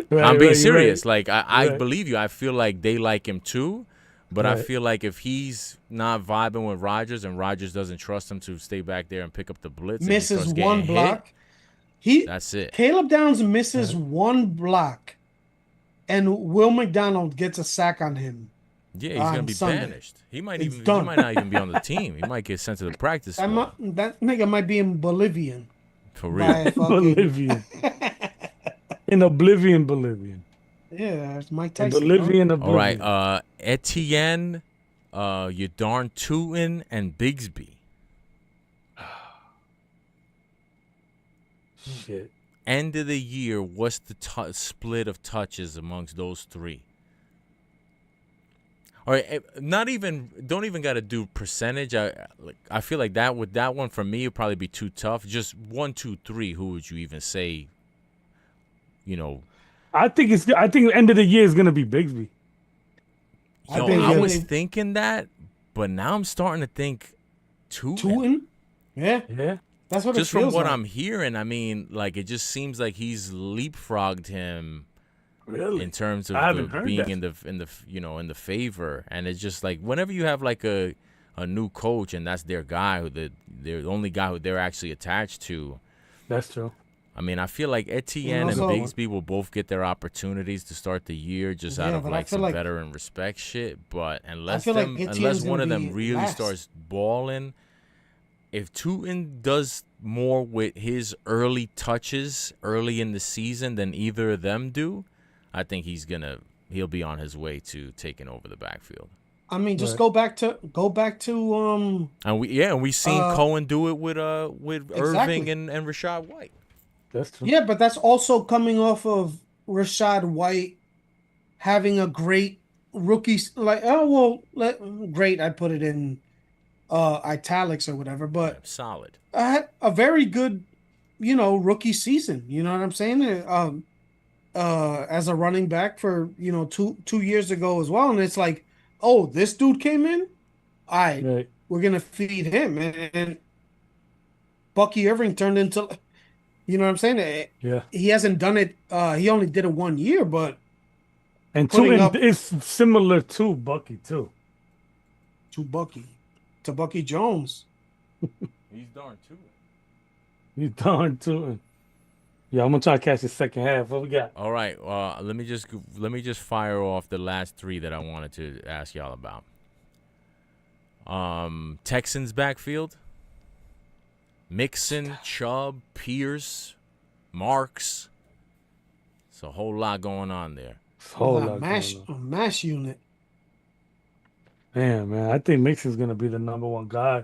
Right, I'm being right, serious. right. Like I Right. believe you. I feel like they like him too, but I Right. feel like if he's not vibing with Rodgers and Rodgers doesn't trust him to stay back there and pick up the blitz, and he Misses starts one getting block. hit, that's it. Caleb Downs misses one block, and Will McDonald gets a sack on him. Yeah, he's gonna on be Sunday. banished. He might It's he done. might not even be on the team. He might get sent to the practice squad. That nigga might be in Bolivian. For real. By fucking, Bolivian. In Bolivian. yeah, it's Mike In Tyson. Bolivian, All right, Oblivion. Etienne, you darn Tootin and Bigsby. Shit. End of the year, what's the split of touches amongst those three? All right, don't even got to do percentage. I feel like that with that one for me would probably be too tough. Just 1, 2, 3. Who would you even say? You know, I think the end of the year is gonna be Bigsby. I was thinking that, but now I'm starting to think Tootin? Yeah, Yeah. that's what Just it from feels what like. I'm hearing, I mean, like it just seems like he's leapfrogged him Really? in terms I haven't of heard being that. in the favor, and it's just like whenever you have like a new coach and that's their guy they're the only guy who they're actually attached to. That's true. I mean, I feel like Etienne and also- Bigsby will both get their opportunities to start the year just out Yeah, of but I like feel some like- veteran respect shit. But unless feel like unless Etienne's one of gonna them be really last. starts balling, if Tootin does more with his early touches early in the season than either of them do, I think he'll be on his way to taking over the backfield. I mean, just Right. go back to And we seen Cohen do it with exactly. Irving and Rashad White. That's true. yeah, but that's also coming off of Rashad White having a great rookie. Great. I put it in italics or whatever, but Solid. I had a very good, rookie season. You know what I'm saying? As a running back for 2 years ago as well, and it's like, oh, this dude came in. All right, Right. we're gonna feed him, and Bucky Irving turned into, you know what I'm saying? Yeah. He hasn't done it. He only did it 1 year, but And Putting Tootin up- is similar to Bucky too. to Bucky Jones. He's darn too. He's darn Tootin. Yeah, I'm gonna try to catch the second half. What we got? All right. Let me just fire off the last three that I wanted to ask y'all about. Texans backfield. Mixon, Chubb, Pierce, Marks. It's a whole lot going on there. Whole A lot mash, going on. a mash unit. Man, I think Mixon's gonna be the number one guy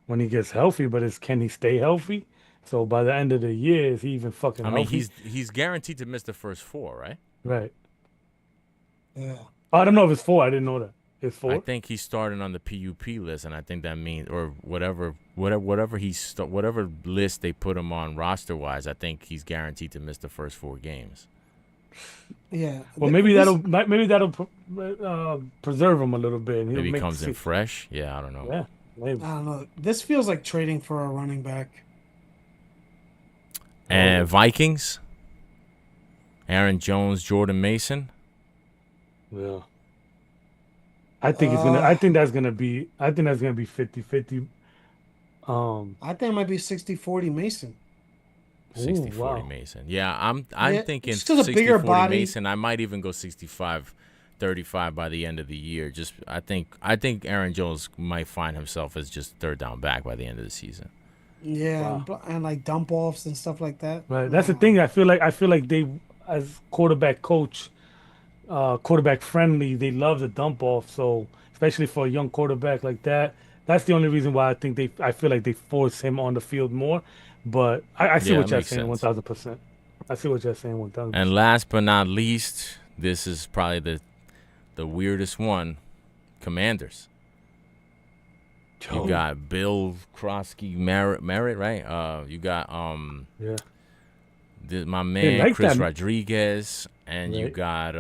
when he gets healthy. But can he stay healthy? So by the end of the year, is he even fucking I mean, healthy? he's guaranteed to miss the first 4, right? Right. Yeah. I don't know if it's 4. I didn't know that. It's I 4. think he's starting on the PUP list, and I think that means, or whatever whatever list they put him on roster wise, I think he's guaranteed to miss the first 4 games. Yeah. Well, maybe that'll preserve him a little bit, and he'll Maybe he make comes in fresh. Yeah, I don't know. Yeah, maybe. I don't know. This feels like trading for a running back. And Vikings, Aaron Jones, Jordan Mason. Yeah. I think it's gonna. I think that's gonna be. I think that's gonna be 50-50. I think it might be 60-40 Mason. 60-40 wow. Mason. Yeah, I'm Yeah, thinking just 'cause a bigger 60-40 body. Mason. I might even go 65-35 by the end of the year. Just I think Aaron Jones might find himself as just third down back by the end of the season. Yeah, Wow. and like dump offs and stuff like that. Right. That's the thing. I feel like they, as quarterback coach, quarterback friendly, they love the dump off. So especially for a young quarterback like that, that's the only reason why I feel like they force him on the field more. But I see Yeah, what that you're makes saying, sense. 1000%. I see what you're saying, 1000%. And last but not least, this is probably the weirdest one. Commanders. You got Bill Krosky Merritt, right? You got Yeah. my man like Chris that. Rodriguez, and you Right. got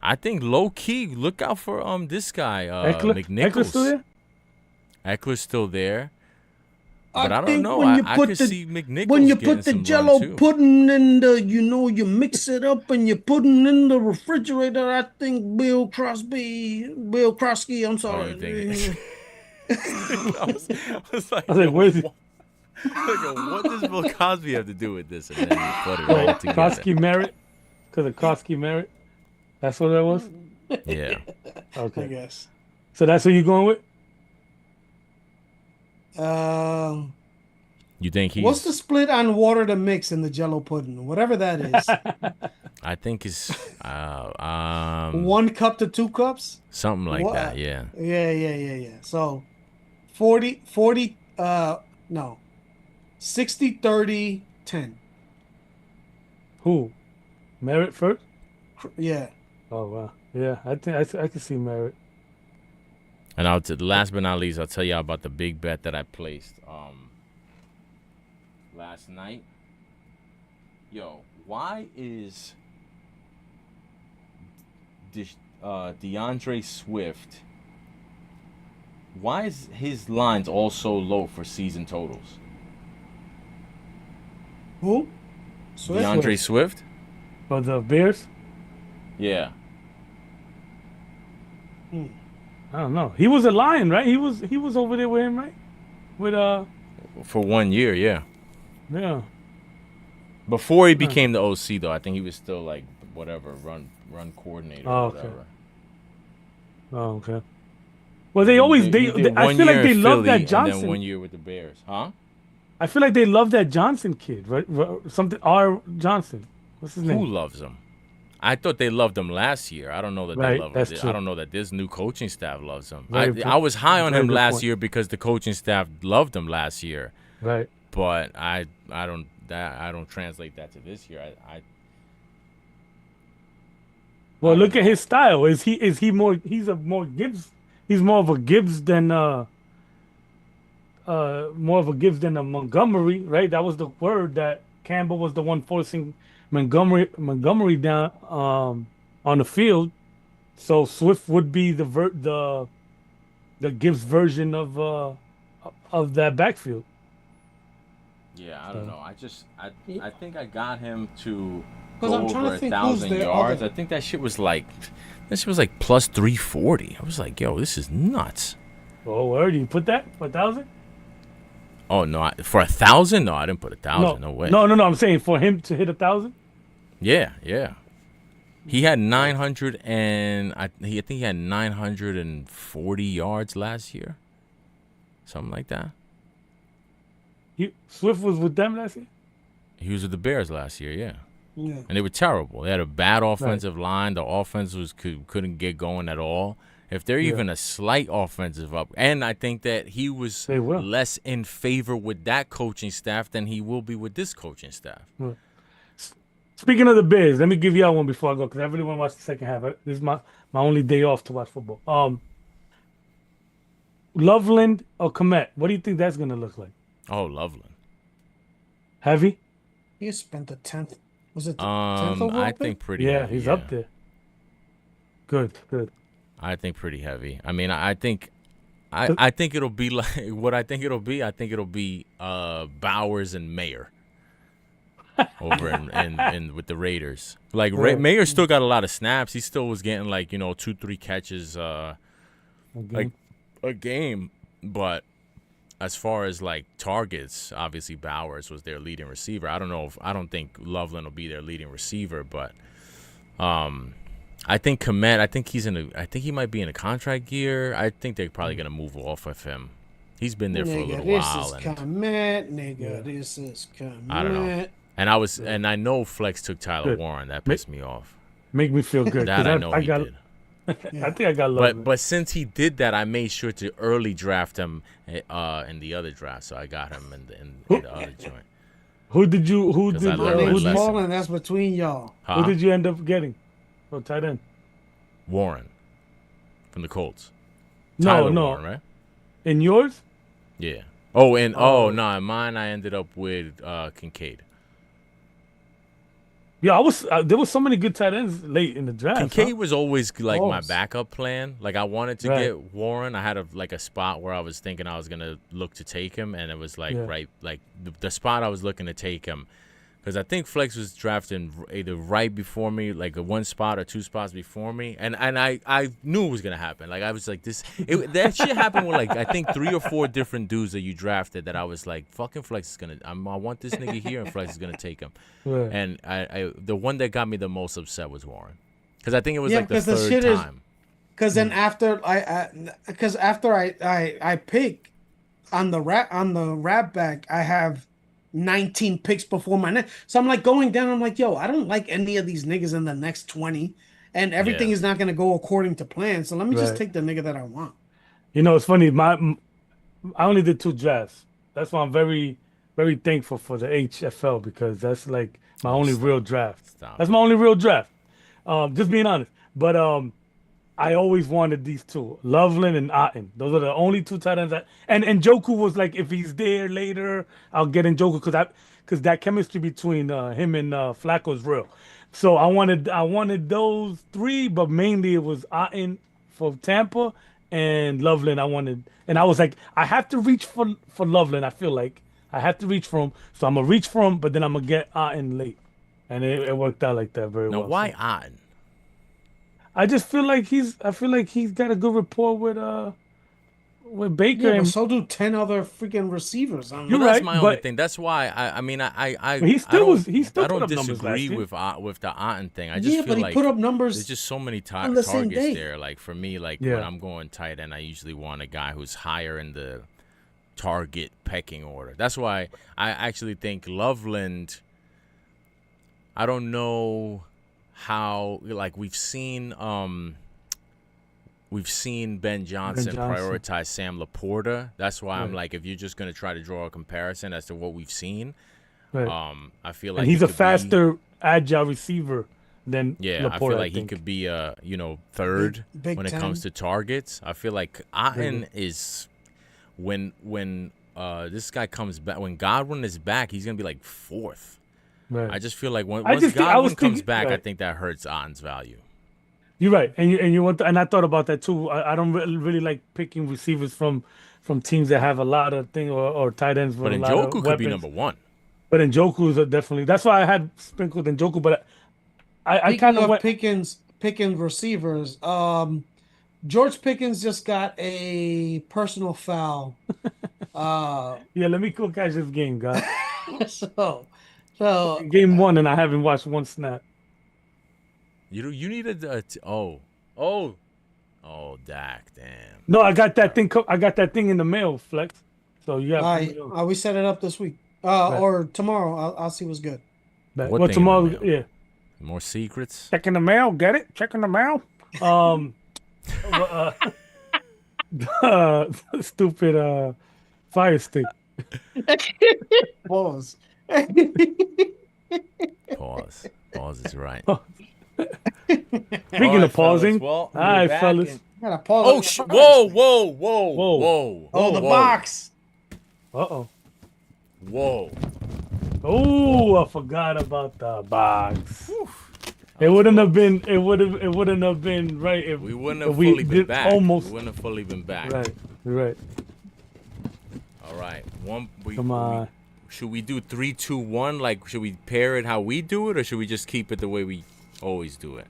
I think low key look out for this guy Eckler's still McNichols. there? Eckler's still there, but I don't think know. when you I put could the see McNichols when you getting put the some run Jello too. pudding in the, you mix it up and you put it in the refrigerator. I think Bill Krosky. I'm Oh, sorry. you think? I was like, I was like, yo, where's he? what does Bill Cosby have to do with this? And then you put it all Right. together. Krosky Merritt? Because of Krosky Merritt? That's what that was? Yeah. I Okay. guess. So that's who you're going with? You think he's? What's the split on water to mix in the Jello pudding? Whatever that is. I think it's 1 cup to 2 cups? something like What? that. Yeah. Yeah. So 40, no. 60, 30, 10. Who? Merritt first? Yeah. Oh, wow. Yeah, I think I can see Merritt. And last but not least, I'll tell you about the big bet that I placed last night. Yo, why is DeAndre Swift? Why is his lines all so low for season totals? Who? Swift? DeAndre Swift? For the Bears? Yeah. I don't know. He was a Lion, right? He was over there with him, right? With For 1 year, yeah. yeah. Before he became the OC, though, I think he was still like whatever run coordinator Oh, or okay. whatever. Oh, okay. Well, they always He they did I 1 feel like year they in love Philly that and Johnson. then 1 year with the Bears, huh? I feel like they love that Johnson kid, right? Something R. Johnson. What's his Who name? loves him? I thought they loved him last year. I don't know that Right, they love him. that's I true. don't know that this new coaching staff loves him. Very I was high on very him good last point. year because the coaching staff loved him last year, Right. but I don't translate that to this year. Well, I look don't at know. his style. Is he more? He's more of a Gibbs than more of a Gibbs than a Montgomery, right? That was the word that Campbell was the one forcing Montgomery down on the field. So Swift would be the Gibbs version of that backfield. Yeah, I don't know. I think I got him to 'Cause go I'm trying to over think 1,000 who's the yards. other- I think that shit was like plus 340. I was like, yo, this is nuts. Oh, where do you put that? 1,000? Oh no, for 1,000? No, I didn't put 1,000. No way. No. I'm saying for him to hit 1,000. Yeah. He had 900 and I think he had 940 yards last year, something like that. Swift was with them last year. He was with the Bears last year, yeah, Yeah. and they were terrible. They had a bad offensive line. The offense couldn't get going at all, If they're even a slight offensive up, and I think that he was less in favor with that coaching staff than he will be with this coaching staff. Right. Speaking of the Bears, let me give y'all one before I go because I really want to watch the second half. This is my only day off to watch football. Loveland or Komet? What do you think that's gonna look like? Oh, Loveland. Heavy? He spent the 10th. Was it the 10th overall I pick? think pretty. Yeah, heavy, he's up there. Good. I think pretty heavy. I mean, I think it'll be like what I think it'll be. I think it'll be Bowers and Mayer over in with the Raiders. Like Mayer still got a lot of snaps. He still was getting like 2-3 catches like a game. But as far as like targets, obviously Bowers was their leading receiver. I don't think Loveland will be their leading receiver, but I think Komet, I think he might be in a contract year. I think they're probably gonna move off of him. He's been there for a little while. This is Komet, nigga. This is Komet. I don't know. And I know Flex took Tyler Warren. That pissed me off. Make me feel good. That I know he did. I think I got love. But since he did that, I made sure to early draft him in the other draft, so I got him in the other joint. Who did Paul, and that's between y'all. Who did you end up getting? Oh, tight end. Warren from the Colts. No. Warren, right? In yours? Yeah. Oh, and in mine I ended up with Kincaid. Yeah, there was so many good tight ends late in the draft. Kincaid was always like my backup plan. Like I wanted to get Warren. I had a spot where I was thinking I was gonna look to take him, and it was like the spot I was looking to take him. Because I think Flex was drafting either right before me, like a 1 spot or 2 spots before me, and I knew it was gonna happen. Like I was like that shit happened with like I think 3 or 4 different dudes that you drafted that I was like fucking Flex is gonna I want this nigga here and Flex is gonna take him. Right. And I the one that got me the most upset was Warren, because I think it was like the third time. Because then after I pick on the rap back, I have 19 picks before my next. So I'm like going down. I'm like, yo, I don't like any of these niggas in the next 20, and everything is not going to go according to plan. So let me just take the nigga that I want. It's funny. I only did 2 drafts. That's why I'm very, very thankful for the HFL, because that's like my only real draft. That's my only real draft. Just being honest. But I always wanted these 2, Loveland and Otten. Those are the only 2 tight ends. And Njoku was like, if he's there later, I'll get Njoku because that chemistry between him and Flacco is real. So I wanted those 3, but mainly it was Otten for Tampa and Loveland. I was like, I have to reach for Loveland. I feel like I have to reach for him, so I'm gonna reach for him, but then I'm gonna get Otten late, and it worked out like that very well. Now, why Otten? I just feel like he's got a good rapport with Baker. Yeah, but so do 10 other freaking receivers. That's my only thing. That's why I don't disagree with the Otten thing. I just feel like put up numbers. There's just so many targets there. Like for me, when I'm going tight end, I usually want a guy who's higher in the target pecking order. That's why I actually think Loveland. I don't know how, like, we've seen Ben Johnson prioritize Sam Laporta. That's why I'm like, if you're just gonna try to draw a comparison as to what we've seen, I feel like he's a faster, agile receiver than Laporta, I feel like he could be third when it comes to targets. I feel like Otten is when this guy comes back, when Godwin is back, he's gonna be like 4th. Right. I just feel like once Godwin comes back, I think that hurts Otten's value. You're right, and I thought about that too. I don't really like picking receivers from teams that have a lot of things or tight ends. But Njoku could be number 1. But Njoku is definitely. That's why I had sprinkled Njoku. But I kind of went picking receivers. George Pickens just got a personal foul. Let me go catch this game, guys. So game 1, and I haven't watched 1 snap. You needed Dak, damn. No, I got that thing. I got that thing in the mail, Flex. So you have. We set it up this week, or tomorrow. I'll see what's good. Well, tomorrow, More secrets. Checking the mail. Get it? Checking the mail. Stupid fire stick. Pause. Pause. Pause is right. Speaking of pausing, Well, all right, fellas. Gotta pause. Oh, on the whoa, first. whoa, whoa, Whoa. whoa. Oh, the whoa, box. Uh-oh. Whoa. Oh, I forgot about the box. It wouldn't have been. It wouldn't have been right if We wouldn't if have fully been did back. almost We wouldn't have fully been back. right. Right. All right. Come on. Should we do 3, 2, 1? Like, should we pair it how we do it, or should we just keep it the way we always do it?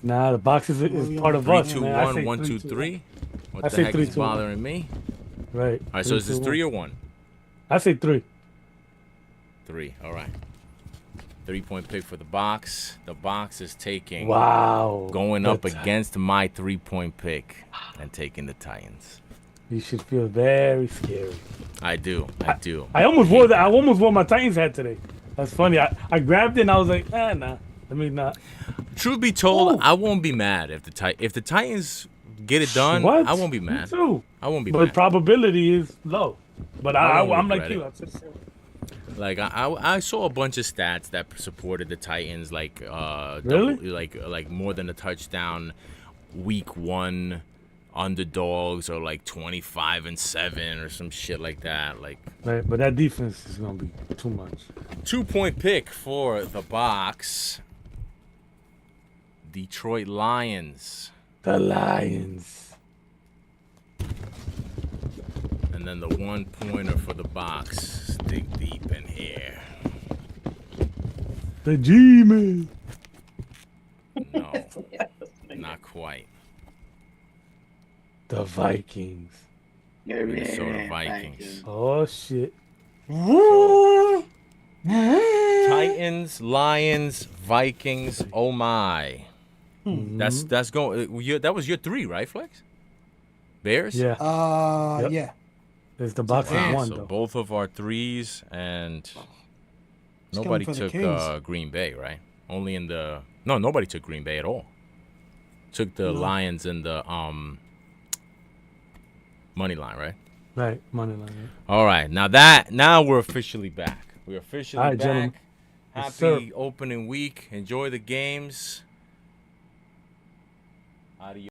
Nah, the box is part of 3, us, 2, man. I 1, say 1, 3, 2, 2, 3. What I the say heck 3, is 2, 1. bothering me? Right. All right, so is this 3 or 1? I say 3. 3. All right. 3-point pick for the box. The box is taking. Wow. Going up That's- against my 3-point pick and taking the Titans. You should feel very scary. I do. I almost wore that. I almost wore my Titans hat today. That's funny. I grabbed it and I was like, nah. Let me not. Truth be told, Oh. I won't be mad if the Titans get it done. What? I won't be Me mad. too. I won't be But mad. probability is low. But I don't I'm like regret you. it. I just, Like I saw a bunch of stats that supported the Titans, like Really? like more than a touchdown, week 1 underdogs, or like 25-7 or some shit like that. Like right, but that defense is gonna be too much. 2-point pick for the box. Detroit Lions, The Lions. and then the 1-pointer for the box. Dig deep in here. The G-Man. No, not quite. The Vikings. Minnesota Vikings. Oh shit. Titans, Lions, Vikings. Oh my. That's going. That was your 3, right, Flex? Bears. Yeah. Yep. Yeah. There's the box Wow, of one so though. both of our 3s, and nobody coming for the took Kings. Green Bay, right? Only in the nobody took Green Bay at all. Took the Lions in the money line, right? Right. Money line. All right, now we're officially back. We're officially All right, back. gentlemen. Happy Yes, sir. opening week. Enjoy the games. Adios.